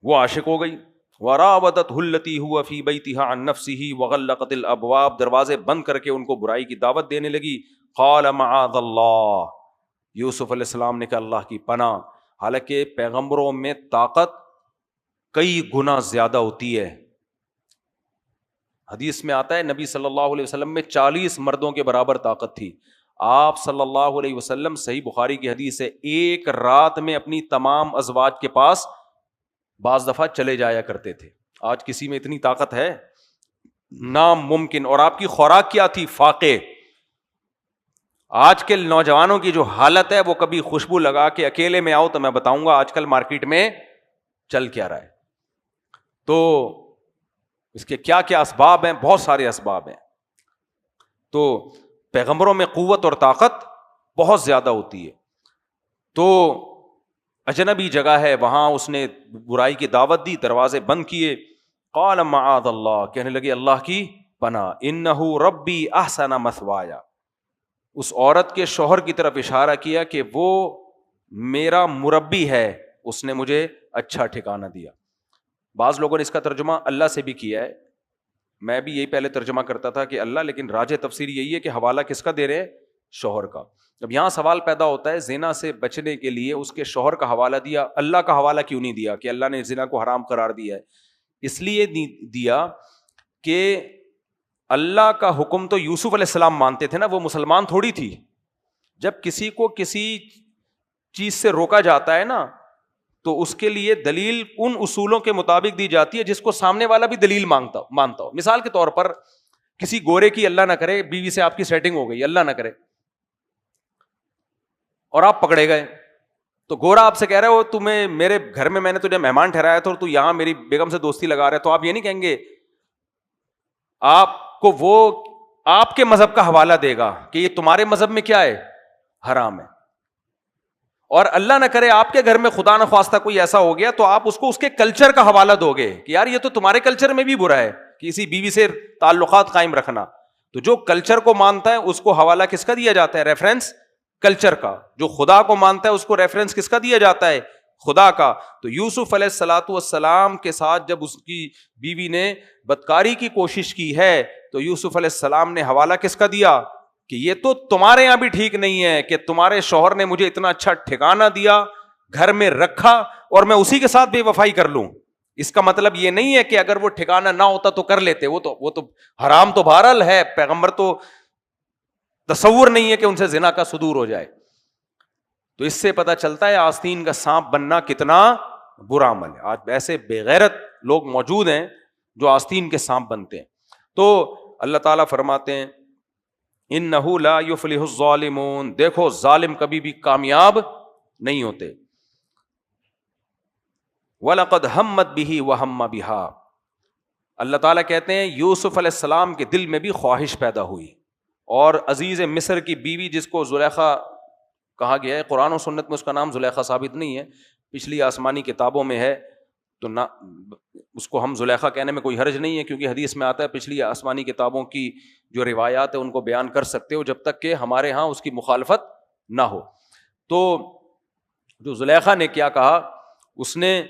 وہ عاشق ہو گئی. وراودته التي هو في بيتها عن نفسه وغلقت الابواب, دروازے بند کر کے ان کو برائی کی دعوت دینے لگی. قال معاذ اللہ, یوسف علیہ السلام نے کہا اللہ کی پناہ. حالانکہ پیغمبروں میں طاقت کئی گنا زیادہ ہوتی ہے. حدیث میں آتا ہے نبی صلی اللہ علیہ وسلم میں 40 مردوں کے برابر طاقت تھی. آپ صلی اللہ علیہ وسلم, صحیح بخاری کی حدیث ہے, ایک رات میں اپنی تمام ازواج کے پاس بعض دفعہ چلے جایا کرتے تھے. آج کسی میں اتنی طاقت ہے؟ ناممکن. اور آپ کی خوراک کیا تھی؟ فاقے. آج کے نوجوانوں کی جو حالت ہے, وہ کبھی خوشبو لگا کے اکیلے میں آؤ تو میں بتاؤں گا آج کل مارکیٹ میں چل کیا رہا ہے. تو اس کے کیا کیا اسباب ہیں؟ بہت سارے اسباب ہیں. تو پیغمبروں میں قوت اور طاقت بہت زیادہ ہوتی ہے. تو اجنبی جگہ ہے, وہاں اس نے برائی کی دعوت دی, دروازے بند کیے. قال معاذ اللہ, کہنے لگے اللہ کی پناہ. انہ ربی احسن مثوایا, اس عورت کے شوہر کی طرف اشارہ کیا کہ وہ میرا مربی ہے, اس نے مجھے اچھا ٹھکانہ دیا. بعض لوگوں نے اس کا ترجمہ اللہ سے بھی کیا ہے, میں بھی یہی پہلے ترجمہ کرتا تھا کہ اللہ, لیکن راجح تفسیر یہی ہے کہ حوالہ کس کا دے رہے ہیں؟ شوہر کا. اب یہاں سوال پیدا ہوتا ہے, زنا سے بچنے کے لیے اس کے شوہر کا حوالہ دیا, اللہ کا حوالہ کیوں نہیں دیا کہ اللہ نے زنا کو حرام قرار دیا ہے؟ اس لیے دیا کہ اللہ کا حکم تو یوسف علیہ السلام مانتے تھے نا, وہ مسلمان تھوڑی تھی. جب کسی کو کسی چیز سے روکا جاتا ہے نا, تو اس کے لیے دلیل ان اصولوں کے مطابق دی جاتی ہے جس کو سامنے والا بھی دلیل مانتا ہو. مثال کے طور پر کسی گورے کی اللہ نہ کرے بیوی سے آپ کی سیٹنگ ہو گئی, اللہ نہ کرے, اور آپ پکڑے گئے, تو گورا آپ سے کہہ رہے ہو تمہیں میرے گھر میں نے تجھے مہمان ٹھہرایا تھا اور تو یہاں میری بیگم سے دوستی لگا رہے, تو آپ یہ نہیں کہیں گے, آپ کو وہ آپ کے مذہب کا حوالہ دے گا کہ یہ تمہارے مذہب میں کیا ہے؟ حرام ہے. اور اللہ نہ کرے آپ کے گھر میں خدا نہ خواستہ کوئی ایسا ہو گیا, تو آپ اس کو اس کے کلچر کا حوالہ دو گے کہ یار یہ تو تمہارے کلچر میں بھی برا ہے کسی بیوی سے تعلقات قائم رکھنا. تو جو کلچر کو مانتا ہے اس کو حوالہ کس کا دیا جاتا ہے؟ ریفرنس کلچر کا. جو خدا کو مانتا ہے اس کو ریفرنس کس کا دیا جاتا ہے؟ خدا کا. تو یوسف علیہ الصلوۃ والسلام کے ساتھ جب اس کی بیوی نے بدکاری کی کوشش کی ہے, تو یوسف علیہ السلام نے حوالہ کس کا دیا کہ یہ تو تمہارے یہاں بھی ٹھیک نہیں ہے کہ تمہارے شوہر نے مجھے اتنا اچھا ٹھکانہ دیا, گھر میں رکھا, اور میں اسی کے ساتھ بے وفائی کر لوں. اس کا مطلب یہ نہیں ہے کہ اگر وہ ٹھکانہ نہ ہوتا تو کر لیتے, وہ تو حرام تو بہرحال ہے. پیغمبر تو تصور نہیں ہے کہ ان سے زنا کا صدور ہو جائے. تو اس سے پتہ چلتا ہے آستین کا سانپ بننا کتنا برا عمل ہے. آج ایسے بے غیرت لوگ موجود ہیں جو آستین کے سانپ بنتے ہیں. تو اللہ تعالیٰ فرماتے ہیں انہ لا یفلح الظالمون, دیکھو ظالم کبھی بھی کامیاب نہیں ہوتے. وَلَقَدْ هَمَّتْ بِهِ وَهَمَّ بِهَا, اللہ تعالیٰ کہتے ہیں یوسف علیہ السلام کے دل میں بھی خواہش پیدا ہوئی. اور عزیز مصر کی بیوی جس کو زلیخا کہا گیا ہے, قرآن و سنت میں اس کا نام زلیخا ثابت نہیں ہے, پچھلی آسمانی کتابوں میں ہے, تو نہ اس کو ہم زلیخا کہنے میں کوئی حرج نہیں ہے, کیونکہ حدیث میں آتا ہے پچھلی آسمانی کتابوں کی جو روایات ہے ان کو بیان کر سکتے ہو جب تک کہ ہمارے ہاں اس کی مخالفت نہ ہو. تو جو زلیخا نے کیا کہا, اس نے,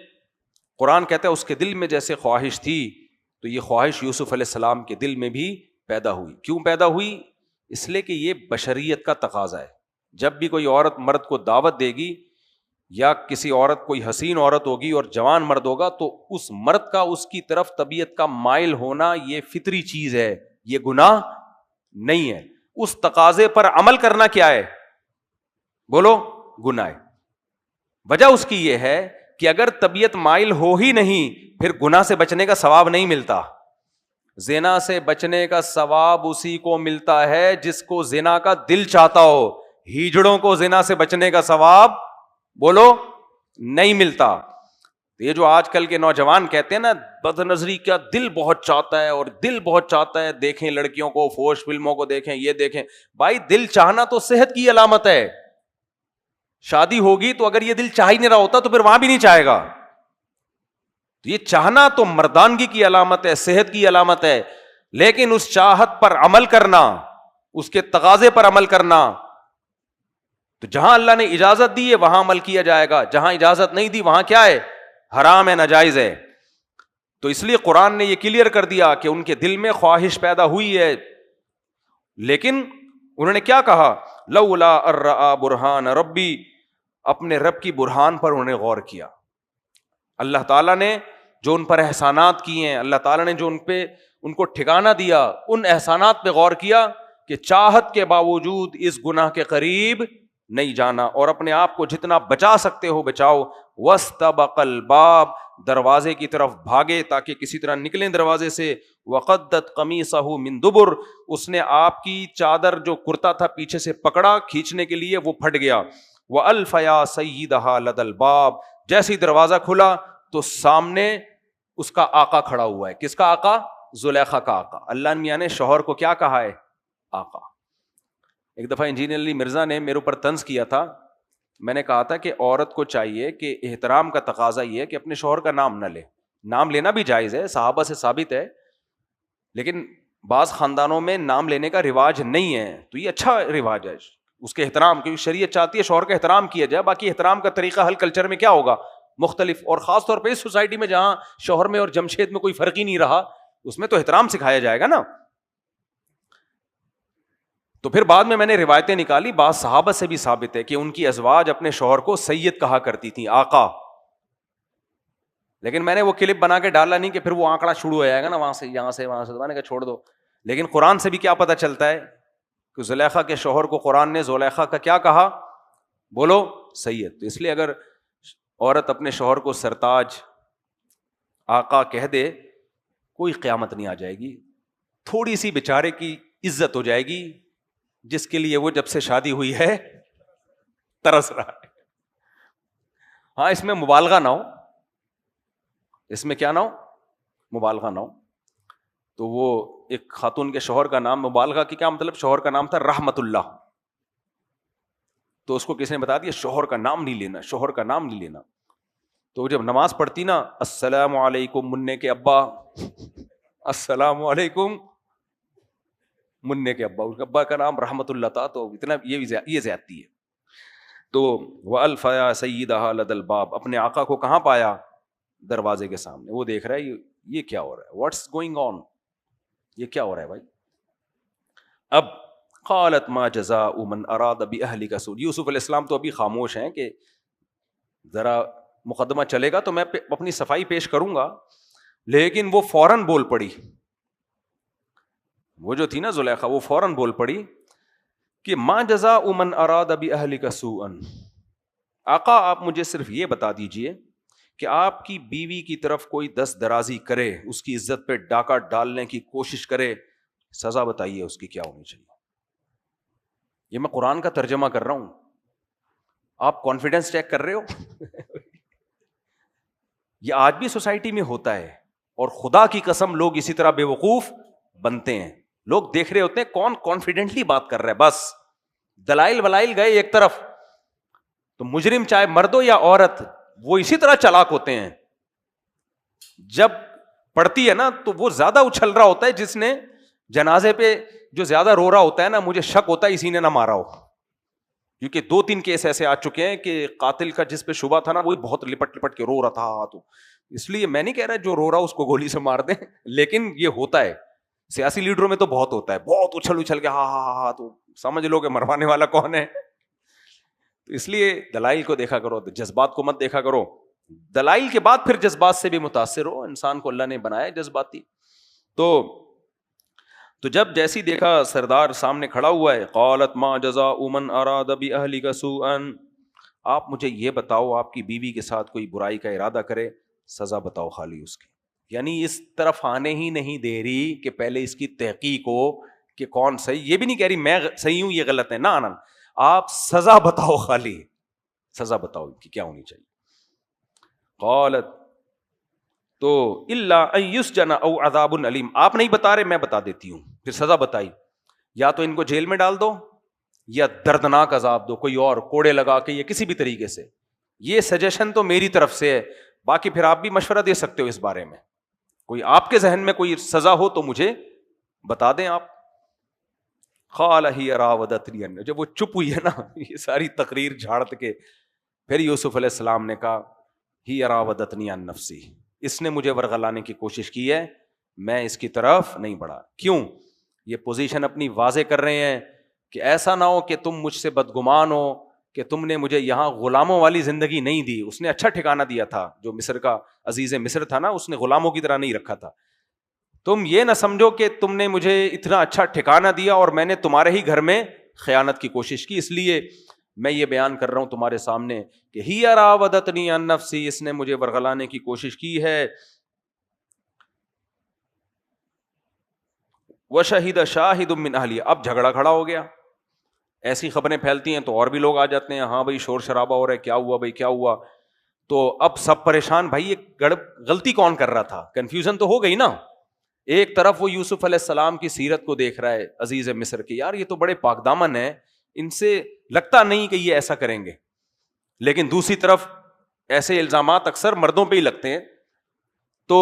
قرآن کہتا ہے اس کے دل میں جیسے خواہش تھی, تو یہ خواہش یوسف علیہ السلام کے دل میں بھی پیدا ہوئی. کیوں پیدا ہوئی؟ اس لیے کہ یہ بشریت کا تقاضا ہے. جب بھی کوئی عورت مرد کو دعوت دے گی, یا کسی عورت کوئی حسین عورت ہوگی اور جوان مرد ہوگا, تو اس مرد کا اس کی طرف طبیعت کا مائل ہونا یہ فطری چیز ہے, یہ گناہ نہیں ہے. اس تقاضے پر عمل کرنا کیا ہے؟ بولو, گناہ ہے. وجہ اس کی یہ ہے کہ اگر طبیعت مائل ہو ہی نہیں, پھر گناہ سے بچنے کا ثواب نہیں ملتا. زنا سے بچنے کا ثواب اسی کو ملتا ہے جس کو زنا کا دل چاہتا ہو. ہیجڑوں کو زنا سے بچنے کا ثواب بولو نہیں ملتا. یہ جو آج کل کے نوجوان کہتے ہیں نا بد نظری کا دل بہت چاہتا ہے, اور دل بہت چاہتا ہے, دیکھیں لڑکیوں کو, فوش فلموں کو دیکھیں, یہ دیکھیں. بھائی دل چاہنا تو صحت کی علامت ہے. شادی ہوگی تو اگر یہ دل چاہ ہی نہیں رہا ہوتا تو پھر وہاں بھی نہیں چاہے گا. تو یہ چاہنا تو مردانگی کی علامت ہے, صحت کی علامت ہے, لیکن اس چاہت پر عمل کرنا, اس کے تقاضے پر عمل کرنا, تو جہاں اللہ نے اجازت دی ہے وہاں عمل کیا جائے گا, جہاں اجازت نہیں دی وہاں کیا ہے, حرام ہے, ناجائز ہے. تو اس لیے قرآن نے یہ کلیئر کر دیا کہ ان کے دل میں خواہش پیدا ہوئی ہے, لیکن انہوں نے کیا کہا, لولا ارآ برہان ربی, اپنے رب کی برہان پر انہوں نے غور کیا. اللہ تعالیٰ نے جو ان پر احسانات کیے ہیں, اللہ تعالیٰ نے جو ان کو ٹھکانہ دیا, ان احسانات پہ غور کیا کہ چاہت کے باوجود اس گناہ کے قریب نہیں جانا, اور اپنے آپ کو جتنا بچا سکتے ہو بچاؤ. واستبق الباب, دروازے کی طرف بھاگے تاکہ کسی طرح نکلیں دروازے سے. وقدت قمیصہ من دبر, اس نے آپ کی چادر جو کرتا تھا پیچھے سے پکڑا کھینچنے کے لیے, وہ پھٹ گیا. وَأَلْفَ يَا سَيِّدَهَا لَدَى الْبَابِ, جیسے ہی دروازہ کھلا تو سامنے اس کا آقا کھڑا ہوا ہے. کس کا آقا؟ زلیخا کا آقا. اللہ میاں نے شوہر کو کیا کہا ہے؟ آقا. ایک دفعہ انجینئر علی مرزا نے میرے اوپر طنز کیا تھا. میں نے کہا تھا کہ عورت کو چاہیے کہ احترام کا تقاضا یہ ہے کہ اپنے شوہر کا نام نہ لے. نام لینا بھی جائز ہے, صحابہ سے ثابت ہے, لیکن بعض خاندانوں میں نام لینے کا رواج نہیں ہے, تو یہ اچھا رواج ہے اس کے احترام, کیونکہ شریعت چاہتی ہے شوہر کا احترام کیا جائے. باقی احترام کا طریقہ ہر کلچر میں کیا ہوگا, مختلف, اور خاص طور پہ اس سوسائٹی میں جہاں شوہر میں اور جمشید میں کوئی فرق ہی نہیں رہا, اس میں تو احترام سکھایا جائے گا نا. تو پھر بعد میں نے روایتیں نکالی, بعض صحابہ سے بھی ثابت ہے کہ ان کی ازواج اپنے شوہر کو سید کہا کرتی تھیں, آقا. لیکن میں نے وہ کلپ بنا کے ڈالا نہیں کہ پھر وہ آنکڑا شروع ہو جائے گا نا, وہاں سے یہاں سے وہاں سے, میں نے کہا چھوڑ دو. لیکن قرآن سے بھی کیا پتہ چلتا ہے کہ زلیخا کے شوہر کو قرآن نے زلیخا کا کیا کہا, بولو سید. تو اس لیے اگر عورت اپنے شوہر کو سرتاج آقا کہہ دے, کوئی قیامت نہیں آ جائے گی, تھوڑی سی بیچارے کی عزت ہو جائے گی جس کے لیے وہ جب سے شادی ہوئی ہے ترس رہا ہے. ہاں اس میں مبالغہ نہ ہو, اس میں کیا نہ ہو, مبالغہ نہ ہو. تو وہ ایک خاتون کے شوہر کا نام, مبالغہ کی کیا مطلب, شوہر کا نام تھا رحمت اللہ, تو اس کو کسی نے بتا دیا شوہر کا نام نہیں لینا, شوہر کا نام نہیں لینا. تو جب نماز پڑھتی نا, السلام علیکم منع کے ابا, السلام علیکم منع کے ابا, اس کے ابا کا نام رحمت اللہ تھا, تو اتنا یہ زیادتی ہے. تو وَأَلْفَ يَا سَيِّدَهَا لَدَى الْبَابِ, اپنے آقا کو کہاں پایا؟ دروازے کے سامنے. وہ دیکھ رہا ہے یہ کیا ہو رہا ہے, واٹس گوئنگ آن, یہ کیا ہو رہا ہے بھائی. اب قالت ما جزاء من اراد باهلك سوء, یوسف علیہ السلام تو ابھی خاموش ہیں کہ ذرا مقدمہ چلے گا تو میں اپنی صفائی پیش کروں گا, لیکن وہ فوراً بول پڑی, وہ جو تھی نا زلیخا, وہ فوراً بول پڑی کہ ما جزاء من اراد باهلك سوءا, آقا آپ مجھے صرف یہ بتا دیجئے کہ آپ کی بیوی کی طرف کوئی دست درازی کرے, اس کی عزت پہ ڈاکہ ڈالنے کی کوشش کرے, سزا بتائیے اس کی کیا ہونی چاہیے. یہ میں قرآن کا ترجمہ کر رہا ہوں, آپ کانفیڈنس چیک کر رہے ہو. یہ آج بھی سوسائٹی میں ہوتا ہے, اور خدا کی قسم لوگ اسی طرح بے وقوف بنتے ہیں. لوگ دیکھ رہے ہوتے ہیں کون کانفیڈنٹلی بات کر رہا ہے, بس دلائل ولائل گئے ایک طرف, تو مجرم چاہے مرد ہو یا عورت وہ اسی طرح چلاک ہوتے ہیں. جب پڑتی ہے نا تو وہ زیادہ اچھل رہا ہوتا ہے, جس نے جنازے پہ جو زیادہ رو رہا ہوتا ہے نا, مجھے شک ہوتا ہے اسی نے نہ مارا ہو, کیونکہ 2-3 کیس ایسے آ چکے ہیں کہ قاتل کا جس پہ شبہ تھا نا وہی بہت لپٹ لپٹ کے رو رہا تھا. تو اس لیے میں نہیں کہہ رہا جو رو رہا اس کو گولی سے مار دیں, لیکن یہ ہوتا ہے سیاسی لیڈروں میں تو بہت ہوتا ہے, بہت اچھل اچھل کے ہاں ہاں ہاں, تو سمجھ لو کہ مروانے والا کون ہے. تو اس لیے دلائل کو دیکھا کرو, جذبات کو مت دیکھا کرو. دلائل کے بعد پھر جذبات سے بھی متاثر ہو, انسان کو اللہ نے بنایا جذباتی. تو جب جیسی دیکھا سردار سامنے کھڑا ہوا ہے, قالت ما جزاء من اراد باهلك سوءا, آپ مجھے یہ بتاؤ آپ کی بیوی کے ساتھ کوئی برائی کا ارادہ کرے, سزا بتاؤ خالی اس کی. یعنی اس طرف آنے ہی نہیں دے رہی کہ پہلے اس کی تحقیق ہو کہ کون صحیح, یہ بھی نہیں کہہ رہی میں صحیح ہوں یہ غلط ہے, نہ آپ سزا بتاؤ, خالی سزا بتاؤ کہ کیا ہونی چاہیے. قالت تو الا ان یسجن او عذاب علیم, آپ نہیں بتا رہے میں بتا دیتی ہوں. پھر سزا بتائی, یا تو ان کو جیل میں ڈال دو یا دردناک عذاب دو, کوئی اور کوڑے لگا کے یا کسی بھی طریقے سے. یہ سجیشن تو میری طرف سے ہے, باقی پھر آپ بھی مشورہ دے سکتے ہو اس بارے میں. کوئی آپ کے ذہن میں کوئی سزا ہو تو مجھے بتا دیں آپ. قال ہی راودتنی عن، جب وہ چپ ہوئی ہے نا یہ ساری تقریر جھاڑ کے، پھر یوسف علیہ السلام نے کہا ہی راودتنی عن نفسی، اس نے مجھے ورغلانے کی کوشش کی ہے، میں اس کی طرف نہیں بڑھا. کیوں؟ یہ پوزیشن اپنی واضح کر رہے ہیں کہ ایسا نہ ہو کہ تم مجھ سے بدگمان ہو کہ تم نے مجھے یہاں غلاموں والی زندگی نہیں دی. اس نے اچھا ٹھکانہ دیا تھا، جو مصر کا عزیز مصر تھا نا، اس نے غلاموں کی طرح نہیں رکھا تھا. تم یہ نہ سمجھو کہ تم نے مجھے اتنا اچھا ٹھکانہ دیا اور میں نے تمہارے ہی گھر میں خیانت کی کوشش کی. اس لیے میں یہ بیان کر رہا ہوں تمہارے سامنے کہ ہی راودتنی عن نفسی، اس نے مجھے ورغلانے کی کوشش کی ہے. وشہد شاہد من اہلہ، اب جھگڑا کھڑا ہو گیا. ایسی خبریں پھیلتی ہیں تو اور بھی لوگ آ جاتے ہیں، ہاں بھائی شور شرابہ ہو رہا ہے، کیا ہوا بھائی کیا ہوا. تو اب سب پریشان، بھائی یہ غلطی کون کر رہا تھا؟ کنفیوژن تو ہو گئی نا. ایک طرف وہ یوسف علیہ السلام کی سیرت کو دیکھ رہا ہے عزیز مصر کی، یار یہ تو بڑے پاک دامن ہیں، ان سے لگتا نہیں کہ یہ ایسا کریں گے. لیکن دوسری طرف ایسے الزامات اکثر مردوں پہ ہی لگتے ہیں. تو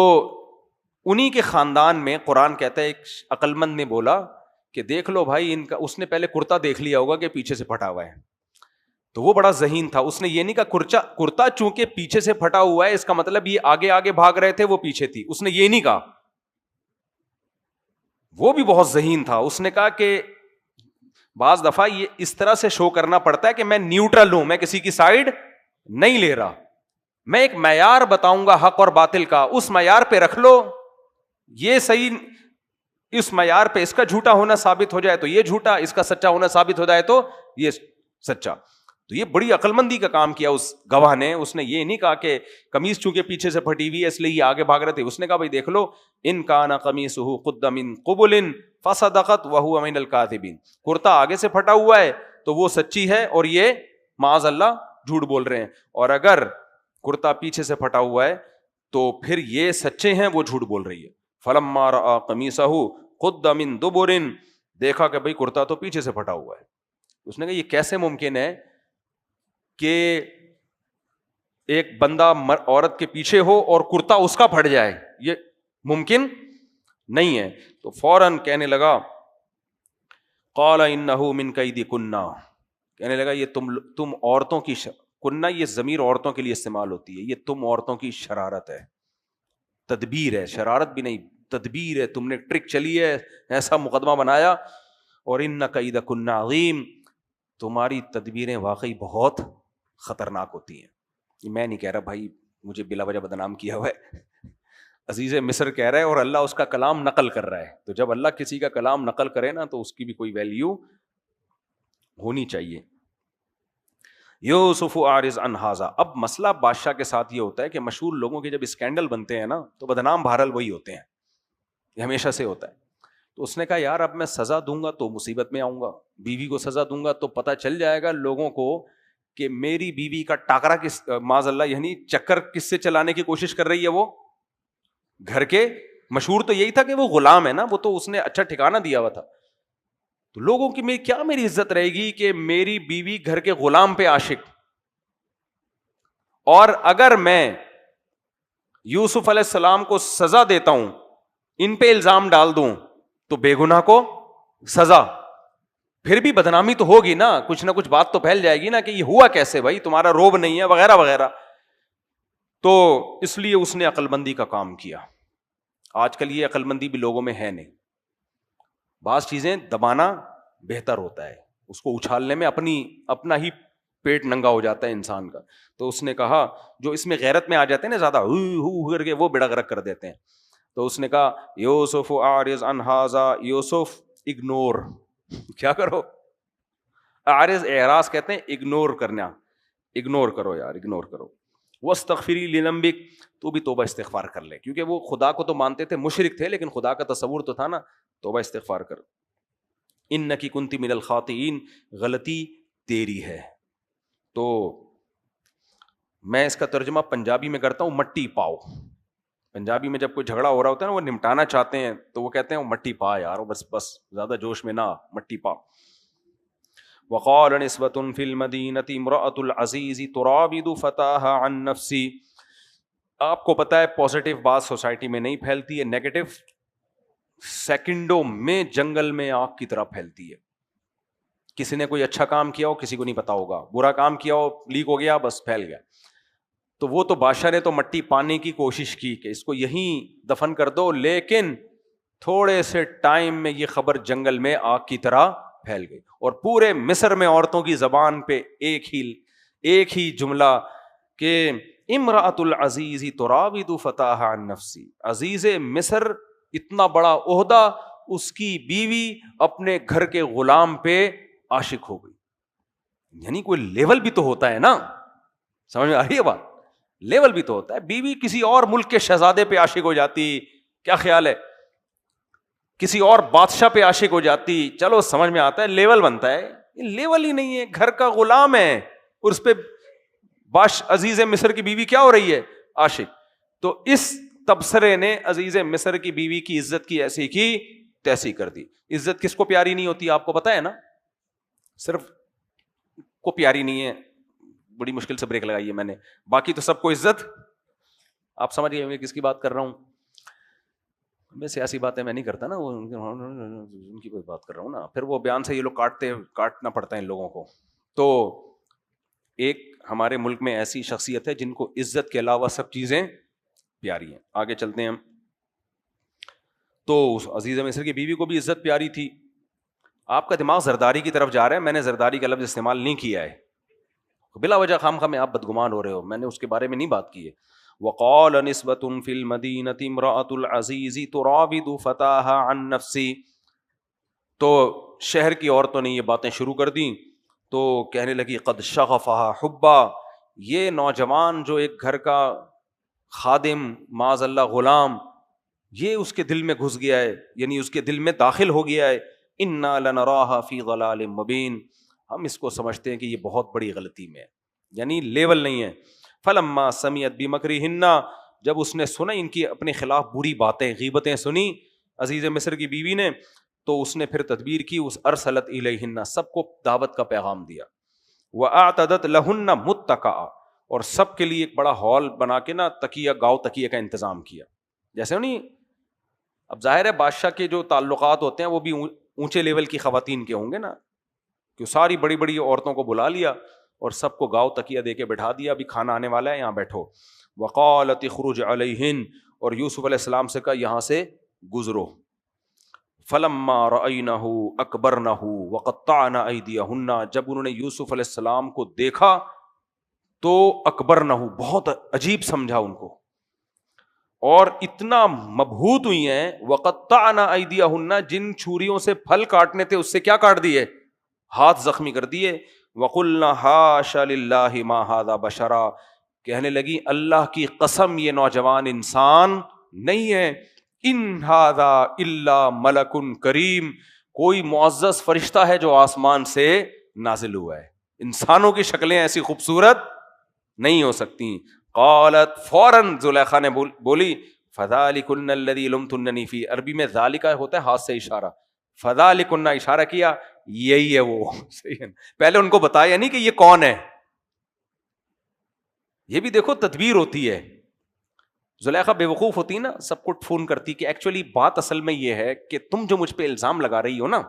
انہی کے خاندان میں قرآن کہتا ہے ایک عقل مند نے بولا کہ دیکھ لو بھائی ان کا، اس نے پہلے کرتا دیکھ لیا ہوگا کہ پیچھے سے پھٹا ہوا ہے. تو وہ بڑا ذہین تھا، اس نے یہ نہیں کہا کرتا چونکہ پیچھے سے پھٹا ہوا ہے اس کا مطلب یہ آگے آگے بھاگ رہے تھے وہ پیچھے تھی. اس نے یہ نہیں کہا. وہ بھی بہت ذہین تھا، اس نے کہا کہ بعض دفعہ یہ اس طرح سے شو کرنا پڑتا ہے کہ میں نیوٹرل ہوں، میں کسی کی سائیڈ نہیں لے رہا، میں ایک معیار بتاؤں گا حق اور باطل کا، اس معیار پہ رکھ لو، یہ صحیح، اس معیار پہ اس کا جھوٹا ہونا ثابت ہو جائے تو یہ جھوٹا، اس کا سچا ہونا ثابت ہو جائے تو یہ سچا. تو یہ بڑی عقل مندی کا کام کیا اس گواہ نے. اس نے یہ نہیں کہا کہ قمیص چونکہ پیچھے سے پھٹی ہوئی ہے اس لیے یہ آگے بھاگ رہے تھے. اس نے کہا بھائی دیکھ لو، ان کان قمیصہ قد من قبل فصدقت وهو من الکاذبین، کرتا آگے سے پھٹا ہوا ہے تو وہ سچی ہے اور یہ معاذ اللہ جھوٹ بول رہے ہیں، اور اگر کرتا پیچھے سے پھٹا ہوا ہے تو پھر یہ سچے ہیں، وہ جھوٹ بول رہی ہے. فلما رأى قمیصہ قد من دبر، دیکھا کہ بھئی کرتا تو پیچھے سے پھٹا ہوا ہے. اس نے کہا یہ کیسے ممکن ہے کہ ایک بندہ عورت کے پیچھے ہو اور کرتا اس کا پھٹ جائے؟ یہ ممکن نہیں ہے. تو فوراً کہنے لگا قال انہ من کیدکن، کہنے لگا یہ تم عورتوں کی کنہ، یہ ضمیر عورتوں کے لیے استعمال ہوتی ہے، یہ تم عورتوں کی شرارت ہے، تدبیر ہے، شرارت بھی نہیں تدبیر ہے. تم نے ٹرک چلی ہے، ایسا مقدمہ بنایا. اور ان کیدکن عظیم، تمہاری تدبیریں واقعی بہت خطرناک ہوتی ہیں. میں نہیں کہہ رہا بھائی، مجھے بلا وجہ بدنام کیا ہوا ہے، عزیز مصر کہہ رہا ہے اور اللہ اس کا کلام نقل کر رہا ہے. تو جب اللہ کسی کا کلام نقل کرے نا تو اس کی بھی کوئی ویلیو ہونی چاہیے. یوسف عارض عن ھذا، اب مسئلہ بادشاہ کے ساتھ یہ ہوتا ہے کہ مشہور لوگوں کے جب اسکینڈل بنتے ہیں نا تو بدنام بہرحال وہی ہوتے ہیں، یہ ہمیشہ سے ہوتا ہے. تو اس نے کہا یار اب میں سزا دوں گا تو مصیبت میں آؤں گا، بیوی کو سزا دوں گا تو پتہ چل جائے گا لوگوں کو کہ میری بیوی کا ٹاکرا کس، معاذ اللہ یعنی چکر کس سے چلانے کی کوشش کر رہی ہے. وہ گھر کے مشہور تو یہی تھا کہ وہ غلام ہے نا، وہ تو اس نے اچھا ٹھکانہ دیا ہوا تھا. تو لوگوں کی میری عزت رہے گی کہ میری بیوی گھر کے غلام پہ عاشق. اور اگر میں یوسف علیہ السلام کو سزا دیتا ہوں، ان پہ الزام ڈال دوں تو بے گناہ کو سزا، پھر بھی بدنامی تو ہوگی نا، کچھ نہ کچھ بات تو پھیل جائے گی نا کہ یہ ہوا کیسے بھائی، تمہارا روب نہیں ہے وغیرہ وغیرہ. تو اس لیے اس نے عقل مندی کا کام کیا. آج کل یہ عقل مندی بھی لوگوں میں ہے نہیں. بعض چیزیں دبانا بہتر ہوتا ہے، اس کو اچھالنے میں اپنا ہی پیٹ ننگا ہو جاتا ہے انسان کا. تو اس نے کہا جو اس میں غیرت میں آ جاتے ہیں نا زیادہ ہو کر کے، وہ بیڑا غرق کر دیتے ہیں. تو اس نے کہا یوسف اعرض عن ھذا، یوسف اگنور، کیا کرو، اعرض اعراض کہتے ہیں اگنور کرنا، اگنور کرو یار، اگنور کرو. واستغفری لذنبک، تو بھی توبہ استغفار کر لے، کیونکہ وہ خدا کو تو مانتے تھے، مشرک تھے لیکن خدا کا تصور تو تھا نا. توبہ استغفار کر. انکی کنتی من الخاطئین، غلطی تیری ہے. تو میں اس کا ترجمہ پنجابی میں کرتا ہوں، مٹی پاؤ. پنجابی میں جب کوئی جھگڑا ہو رہا ہوتا ہے نا، وہ نمٹانا چاہتے ہیں تو وہ کہتے ہیں وہ مٹی پا یار، بس زیادہ جوش میں نہ، مٹی پا. وقال نسوۃ فی المدینۃ امرأۃ العزیز تراود فتاها عن نفسی. آپ کو پتا ہے پازیٹیو بات سوسائٹی میں نہیں پھیلتی ہے، نیگیٹو سیکنڈوں میں جنگل میں آگ کی طرح پھیلتی ہے. کسی نے کوئی اچھا کام کیا ہو کسی کو نہیں پتا ہوگا, برا کام کیا ہو لیک ہو گیا بس پھیل گیا. تو وہ تو بادشاہ نے تو مٹی پانے کی کوشش کی کہ اس کو یہیں دفن کر دو, لیکن تھوڑے سے ٹائم میں یہ خبر جنگل میں آگ کی طرح پھیل گئی, اور پورے مصر میں عورتوں کی زبان پہ ایک ہی جملہ کہ امرأۃ العزیز تراود فتاها عن نفسی, عزیز مصر اتنا بڑا عہدہ, اس کی بیوی اپنے گھر کے غلام پہ عاشق ہو گئی. یعنی کوئی لیول بھی تو ہوتا ہے نا, سمجھ میں آ رہی ہے بات, لیول بھی تو ہوتا ہے. بیوی کسی اور ملک کے شہزادے پہ عاشق ہو جاتی, کیا خیال ہے, کسی اور بادشاہ پہ عاشق ہو جاتی, چلو سمجھ میں آتا ہے, لیول بنتا ہے. لیول ہی نہیں ہے, گھر کا غلام ہے اور اس پہ عزیز مصر کی بیوی کیا ہو رہی ہے, عاشق. تو اس تبصرے نے عزیز مصر کی بیوی کی عزت کی ایسی کی تیسی کر دی. عزت کس کو پیاری نہیں ہوتی آپ کو پتا ہے نا, صرف کو پیاری نہیں ہے, بڑی مشکل سے بریک لگائی ہے میں نے, باقی تو سب کو عزت. آپ سمجھ گئے میں کس کی بات کر رہا ہوں. میں سیاسی باتیں میں نہیں کرتا نا, وہ ان کی بات کر رہا ہوں نا, پھر وہ بیان سے یہ لوگ کاٹنا پڑتا ہے ان لوگوں کو. تو ایک ہمارے ملک میں ایسی شخصیت ہے جن کو عزت کے علاوہ سب چیزیں پیاری ہیں. آگے چلتے ہیں ہم. تو اس عزیز مصر کی بیوی کو بھی عزت پیاری تھی. آپ کا دماغ زرداری کی طرف جا رہا ہے, میں نے زرداری کا لفظ استعمال نہیں کیا ہے, بلا وجہ خام خواہ میں آپ بدگمان ہو رہے ہو, میں نے اس کے بارے میں نہیں بات کی ہے. وقال نسبۃ فی المدینۃ امرأۃ العزیز تراود فتاها عن نفسی. تو شہر کی عورتوں نے یہ باتیں شروع کر دیں, تو کہنے لگی قد شغفها حبا, یہ نوجوان جو ایک گھر کا خادم معاذ اللہ غلام, یہ اس کے دل میں گھس گیا ہے, یعنی اس کے دل میں داخل ہو گیا ہے. انا لنراها فی ضلال مبین, ہم اس کو سمجھتے ہیں کہ یہ بہت بڑی غلطی میں ہے, یعنی لیول نہیں ہے. فلما سمعت بمکرہن, جب اس نے سنا ان کی اپنے خلاف بری باتیں غیبتیں سنی عزیز مصر کی بیوی نے, تو اس نے پھر تدبیر کی, اس ارسلت الیہن, سب کو دعوت کا پیغام دیا. واعتدت لہن متکئا, اور سب کے لیے ایک بڑا ہال بنا کے نا تکیہ گاؤ تکیہ کا انتظام کیا. جیسے نہیں, اب ظاہر ہے بادشاہ کے جو تعلقات ہوتے ہیں وہ بھی اونچے لیول کی خواتین کے ہوں گے نا, کہ ساری بڑی بڑی عورتوں کو بلا لیا اور سب کو گاؤ تکیہ دے کے بٹھا دیا, ابھی کھانا آنے والا ہے, یہاں بیٹھو. وقالت اخرج علیہن, اور یوسف علیہ السلام سے کہا یہاں سے گزرو. فلما رأینہ اکبرنہ وقطعن ایدیہن, جب انہوں نے یوسف علیہ السلام کو دیکھا تو اکبرنہ, بہت عجیب سمجھا ان کو, اور اتنا مبہوت ہوئی ہیں. وقطعن ایدیہن, جن چھریوں سے پھل کاٹنے تھے اس سے کیا کاٹ دیے, ہاتھ زخمی کر دیے. وقلنا حاشا للہ ما ھذا بشرا, کہنے لگی اللہ کی قسم یہ نوجوان انسان نہیں ہے. ان ھذا الا ملک کریم, کوئی معزز فرشتہ ہے جو آسمان سے نازل ہوا ہے, انسانوں کی شکلیں ایسی خوبصورت نہیں ہو سکتی. قالت, فوراً زلیخا نے بولی, فذلکن الذی لمتننی فی, عربی میں ذالکہ ہوتا ہے ہاتھ سے اشارہ, فذلکن اشارہ کیا, یہی ہے وہ. صحیح ہے, پہلے ان کو بتایا نہیں کہ یہ کون ہے. یہ بھی دیکھو تدبیر ہوتی ہے. زلیخا بے وقوف ہوتی نا, سب کو فون کرتی کہ ایکچولی بات اصل میں یہ ہے کہ تم جو مجھ پہ الزام لگا رہی ہو نا,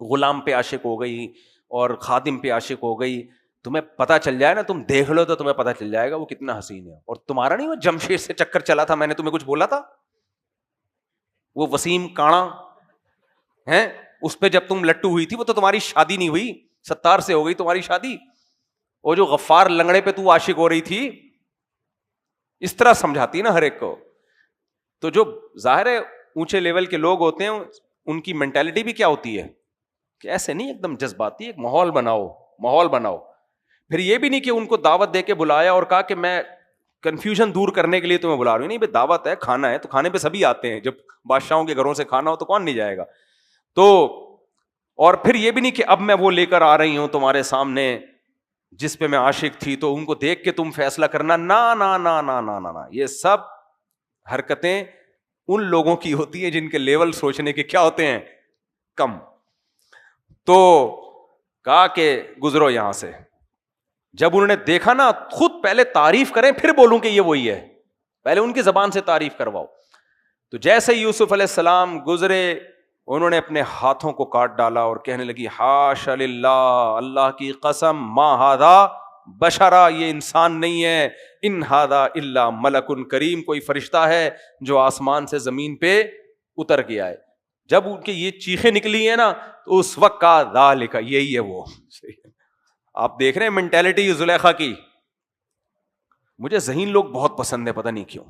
غلام پہ عاشق ہو گئی اور خادم پہ عاشق ہو گئی, تمہیں پتا چل جائے نا, تم دیکھ لو تو تمہیں پتا چل جائے گا وہ کتنا حسین ہے. اور تمہارا نہیں وہ جمشید سے چکر چلا تھا, میں نے تمہیں کچھ بولا تھا, وہ وسیم کانا ہے, اس پہ جب تم لٹو ہوئی تھی وہ تو تمہاری شادی نہیں ہوئی, ستار سے ہو گئی تمہاری شادی. وہ جو غفار لنگڑے پہ تو عاشق ہو رہی تھی, اس طرح سمجھاتی نا ہر ایک کو. تو جو ظاہر ہے اونچے لیول کے لوگ ہوتے ہیں ان کی مینٹالٹی بھی کیا ہوتی ہے کہ ایسے نہیں ایک دم جذباتی, ایک ماحول بناؤ. پھر یہ بھی نہیں کہ ان کو دعوت دے کے بلایا اور کہا کہ میں کنفیوژن دور کرنے کے لیے تمہیں بلا رہی ہوں, نہیں بھائی دعوت ہے, کھانا ہے, تو کھانے پہ سبھی آتے ہیں, جب بادشاہوں کے گھروں سے کھانا ہو تو کون نہیں جائے گا. تو اور پھر یہ بھی نہیں کہ اب میں وہ لے کر آ رہی ہوں تمہارے سامنے جس پہ میں عاشق تھی, تو ان کو دیکھ کے تم فیصلہ کرنا, نا نا نا نا نا نا, یہ سب حرکتیں ان لوگوں کی ہوتی ہیں جن کے لیول سوچنے کے کیا ہوتے ہیں, کم. تو کہا کہ گزرو یہاں سے. جب انہوں نے دیکھا نا, خود پہلے تعریف کریں پھر بولوں کہ یہ وہی ہے, پہلے ان کی زبان سے تعریف کرواؤ. تو جیسے یوسف علیہ السلام گزرے, انہوں نے اپنے ہاتھوں کو کاٹ ڈالا اور کہنے لگی حاش للہ، اللہ کی قسم، ما ھذا بشرا، یہ انسان نہیں ہے، ان ھذا الا ملک کریم، کوئی فرشتہ ہے جو آسمان سے زمین پہ اتر کے آئے۔ جب ان کی یہ چیخیں نکلی ہیں نا تو اس وقت کا ذالک، یہی ہے وہ۔ آپ دیکھ رہے ہیں مینٹیلٹی زلیخا کی۔ مجھے ذہین لوگ بہت پسند ہے، پتہ نہیں کیوں۔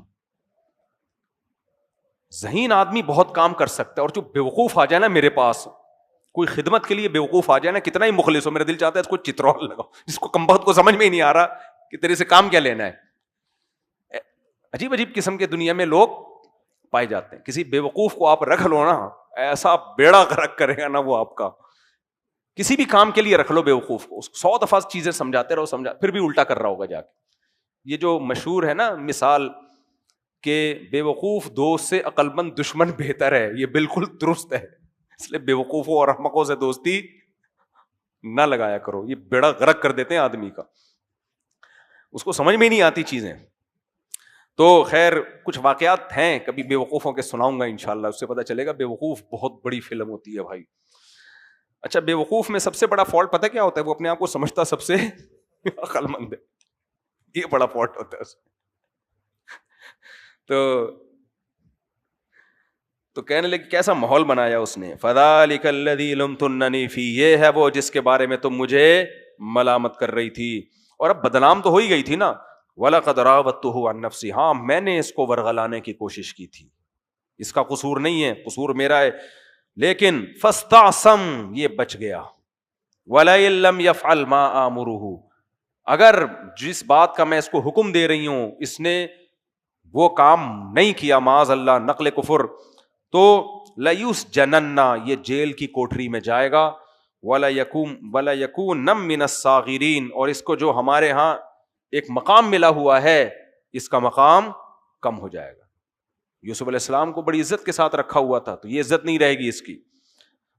ذہین آدمی بہت کام کر سکتا ہے، اور جو بیوقوف آ جائے نا میرے پاس، کوئی خدمت کے لیے بیوقوف آ جائے نا، کتنا ہی مخلص ہو، میرا دل چاہتا ہے اس کو چترول لگاؤ، جس کو کمبخت کو سمجھ میں ہی نہیں آ رہا کہ تیرے سے کام کیا لینا ہے۔ عجیب عجیب قسم کے دنیا میں لوگ پائے جاتے ہیں۔ کسی بیوقوف کو آپ رکھ لو نا، ایسا بیڑا غرق کرے گا نا وہ آپ کا۔ کسی بھی کام کے لیے رکھ لو بیوقوف کو، 100 دفعہ چیزیں سمجھاتے رہو، پھر بھی الٹا کر رہا ہوگا جا کے۔ یہ جو مشہور ہے نا مثال کہ بیوقوف دوست سے عقل مند دشمن بہتر ہے، یہ بالکل درست ہے۔ اس لیے بیوقوفوں اور احمقوں سے دوستی نہ لگایا کرو، یہ بیڑا غرق کر دیتے ہیں آدمی کا، اس کو سمجھ میں نہیں آتی چیزیں۔ تو خیر کچھ واقعات ہیں کبھی بیوقوفوں کے سناؤں گا انشاءاللہ، اس سے پتہ چلے گا بیوقوف بہت بڑی فلم ہوتی ہے بھائی۔ اچھا، بیوقوف میں سب سے بڑا فالٹ پتہ کیا ہوتا ہے؟ وہ اپنے آپ کو سمجھتا سب سے عقل مند ہے، یہ بڑا فالٹ ہوتا ہے اس میں۔ تو کہنے لگے کیسا ماحول بنایا اس نے، فذالک الذی لمتننی فی، یہ ہے وہ جس کے بارے میں تم مجھے ملامت کر رہی تھی، اور اب بدنام تو ہو ہی گئی تھی نا۔ وَلَقَدْ رَاوَدتُّهُ عَن نَفْسِهِ، ہاں میں نے اس کو ورغلانے کی کوشش کی تھی، اس کا قصور نہیں ہے، قصور میرا ہے، لیکن فاستعصم، یہ بچ گیا۔ وَلَئِن لَّمْ يَفْعَلْ مَا آمُرُهُ، اگر جس بات کا میں اس کو حکم دے رہی ہوں اس نے وہ کام نہیں کیا، معاذ اللہ نقل کفر، تو لَيُسْجَنَنَّ، یہ جیل کی کوٹری میں جائے گا، وَلَيَكُونَ مِنَ الصَّاغِرِينَ، اور اس کو جو ہمارے ہاں ایک مقام ملا ہوا ہے اس کا مقام کم ہو جائے گا۔ یوسف علیہ السلام کو بڑی عزت کے ساتھ رکھا ہوا تھا، تو یہ عزت نہیں رہے گی اس کی۔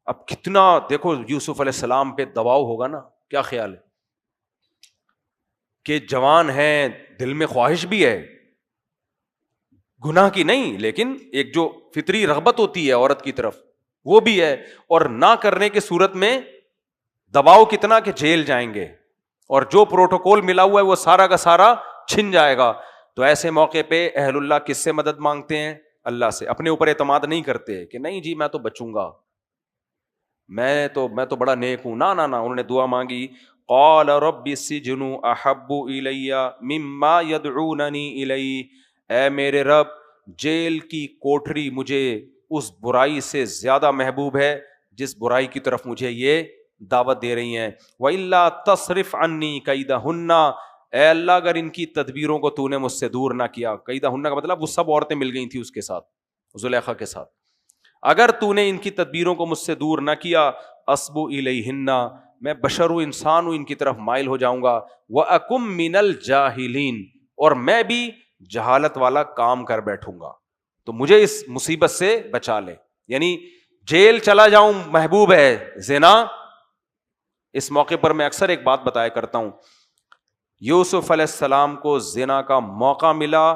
اب کتنا دیکھو یوسف علیہ السلام پہ دباؤ ہوگا نا، کیا خیال ہے کہ جوان ہیں، دل میں خواہش بھی ہے، گناہ کی نہیں، لیکن ایک جو فطری رغبت ہوتی ہے عورت کی طرف وہ بھی ہے، اور نہ کرنے کے صورت میں دباؤ کتنا کہ جیل جائیں گے، اور جو پروٹوکول ملا ہوا ہے وہ سارا کا سارا چھن جائے گا۔ تو ایسے موقع پہ اہل اللہ کس سے مدد مانگتے ہیں؟ اللہ سے۔ اپنے اوپر اعتماد نہیں کرتے کہ نہیں جی میں تو بچوں گا، میں تو بڑا نیک ہوں، نہ نہ نہ، انہوں نے دعا مانگی، قال رب السجن احب الی مما یدعوننی الی، اے میرے رب جیل کی کوٹری مجھے اس برائی سے زیادہ محبوب ہے جس برائی کی طرف مجھے یہ دعوت دے رہی ہیں۔ وَإِلَّا تَصْرِفْ عَنِّي كَيْدَهُنَّ، اے اللہ اگر ان کی تدبیروں کو تو نے مجھ سے دور نہ کیا، قیدہن کا مطلب وہ سب عورتیں مل گئی تھیں اس کے ساتھ، زلیخا کے ساتھ، اگر تو نے ان کی تدبیروں کو مجھ سے دور نہ کیا، اصبو الیہن، میں بشر ہوں، انسان ہوں، ان کی طرف مائل ہو جاؤں گا، وَأَكُمْ مِنَ الْجَاهِلِينَ، اور میں بھی جہالت والا کام کر بیٹھوں گا، تو مجھے اس مصیبت سے بچا لے۔ یعنی جیل چلا جاؤں محبوب ہے، زنا۔ اس موقع پر میں اکثر ایک بات بتایا کرتا ہوں، یوسف علیہ السلام کو زنا کا موقع ملا،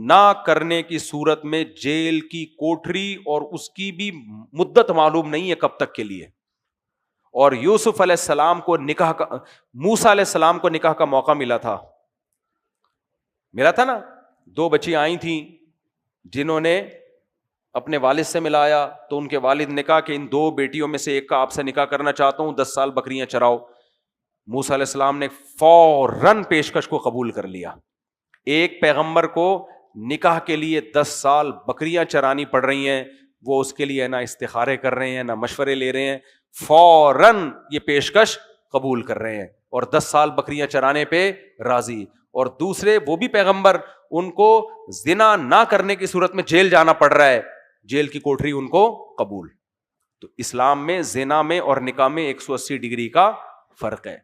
نہ کرنے کی صورت میں جیل کی کوٹری، اور اس کی بھی مدت معلوم نہیں ہے کب تک کے لیے، اور یوسف علیہ السلام کو نکاح کا، موسیٰ علیہ السلام کو نکاح کا موقع ملا تھا نا، 2 بچی آئی تھیں جنہوں نے اپنے والد سے ملایا، تو ان کے والد نے کہا کہ ان 2 بیٹیوں میں سے ایک کا آپ سے نکاح کرنا چاہتا ہوں، 10 سال بکریاں چراؤ۔ موسیٰ علیہ السلام نے فوراً پیشکش کو قبول کر لیا۔ ایک پیغمبر کو نکاح کے لیے 10 سال بکریاں چرانی پڑ رہی ہیں، وہ اس کے لیے نہ استخارے کر رہے ہیں نہ مشورے لے رہے ہیں، فوراً یہ پیشکش قبول کر رہے ہیں، اور 10 سال بکریاں چرانے پہ راضی۔ اور دوسرے وہ بھی پیغمبر، ان کو زنا نہ کرنے کی صورت میں جیل جانا پڑ رہا ہے، جیل کی کوٹری ان کو قبول۔ تو اسلام میں زنا میں اور نکاح میں 180 ڈگری کا فرق ہے۔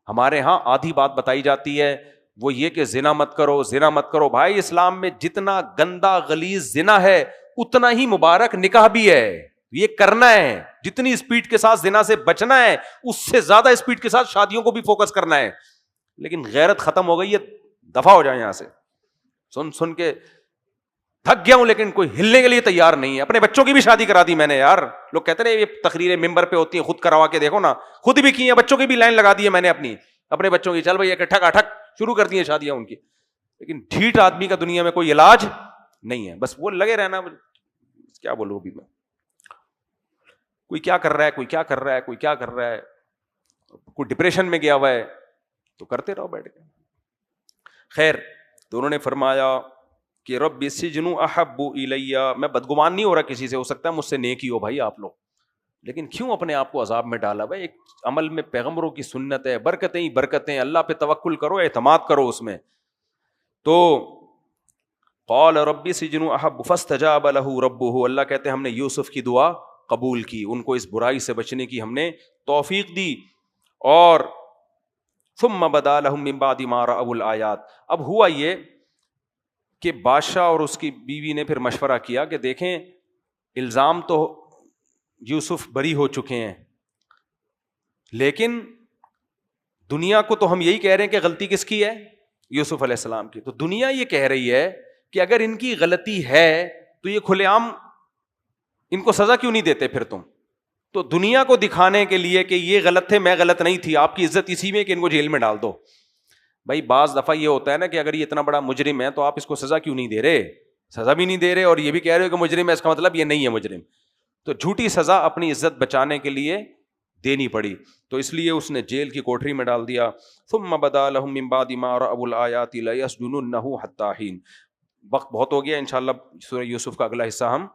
ہمارے ہاں آدھی بات بتائی جاتی ہے، وہ یہ کہ زنا مت کرو، زنا مت کرو۔ بھائی اسلام میں جتنا گندا غلیظ زنا ہے اتنا ہی مبارک نکاح بھی ہے، یہ کرنا ہے۔ جتنی اسپیڈ کے ساتھ زنا سے بچنا ہے اس سے زیادہ اسپیڈ کے ساتھ شادیوں کو بھی فوکس کرنا ہے۔ لیکن غیرت ختم ہو گئی ہے، دفع ہو جائے یہاں سے، سن کے تھک گیا ہوں لیکن کوئی ہلنے کے لیے تیار نہیں ہے. اپنے بچوں کی بھی شادی کرا دی میں نے یار. لوگ کہتے ہیں یہ تقریریں ممبر پہ ہوتی ہیں, خود کروا کے دیکھو نا, خود بھی کی ہیں, بچوں کی بھی لائن لگا دی ہے میں نے اپنے بچوں کی, چل بھائی ایک ٹھک ٹھک شروع کر دی ہیں شادیاں ان کی. لیکن ڈھیٹ آدمی کا دنیا میں کوئی علاج نہیں ہے, بس وہ لگے رہنا. کیا بولوں ابھی میں, کوئی کیا کر رہا ہے, کوئی کیا کر رہا ہے, کوئی کیا کر رہا ہے, کوئی ڈپریشن میں گیا ہوا ہے, تو کرتے رہو بیٹھ کے. خیر, تو انہوں نے فرمایا کہ رب السجن احب الی, میں بدگمان نہیں ہو رہا کسی سے, ہو سکتا ہے مجھ سے نیکی ہو بھائی آپ لوگ, لیکن کیوں اپنے آپ کو عذاب میں ڈالا. بھائی ایک عمل میں پیغمبروں کی سنت ہے, برکتیں ہی برکتیں, اللہ پہ توکل کرو, اعتماد کرو اس میں. تو قال رب السجن احب فاستجاب له ربه, اللہ کہتے ہیں ہم نے یوسف کی دعا قبول کی, ان کو اس برائی سے بچنے کی ہم نے توفیق دی. اور ثم بدا لهم من بعد ما رأوا الآیات, اب ہوا یہ کہ بادشاہ اور اس کی بیوی نے پھر مشورہ کیا کہ دیکھیں الزام تو یوسف بری ہو چکے ہیں, لیکن دنیا کو تو ہم یہی کہہ رہے ہیں کہ غلطی کس کی ہے, یوسف علیہ السلام کی. تو دنیا یہ کہہ رہی ہے کہ اگر ان کی غلطی ہے تو یہ کھلے عام ان کو سزا کیوں نہیں دیتے پھر تم. تو دنیا کو دکھانے کے لیے کہ یہ غلط تھے, میں غلط نہیں تھی, آپ کی عزت اسی میں کہ ان کو جیل میں ڈال دو. بھائی بعض دفعہ یہ ہوتا ہے نا کہ اگر یہ اتنا بڑا مجرم ہے تو آپ اس کو سزا کیوں نہیں دے رہے, سزا بھی نہیں دے رہے اور یہ بھی کہہ رہے ہو کہ مجرم ہے, اس کا مطلب یہ نہیں ہے مجرم. تو جھوٹی سزا اپنی عزت بچانے کے لیے دینی پڑی, تو اس لیے اس نے جیل کی کوٹری میں ڈال دیا. ثم بدا لهم من بعد ما رأوا الآیات لیسجننه حتی حین. وقت بہت ہو گیا, انشاءاللہ سورہ یوسف کا اگلا حصہ ہم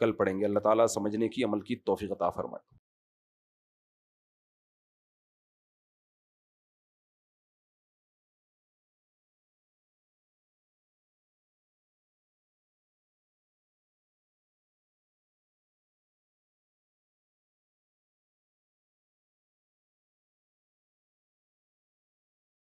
کل پڑھیں گے. اللہ تعالیٰ سمجھنے کی, عمل کی توفیق عطا فرمائے.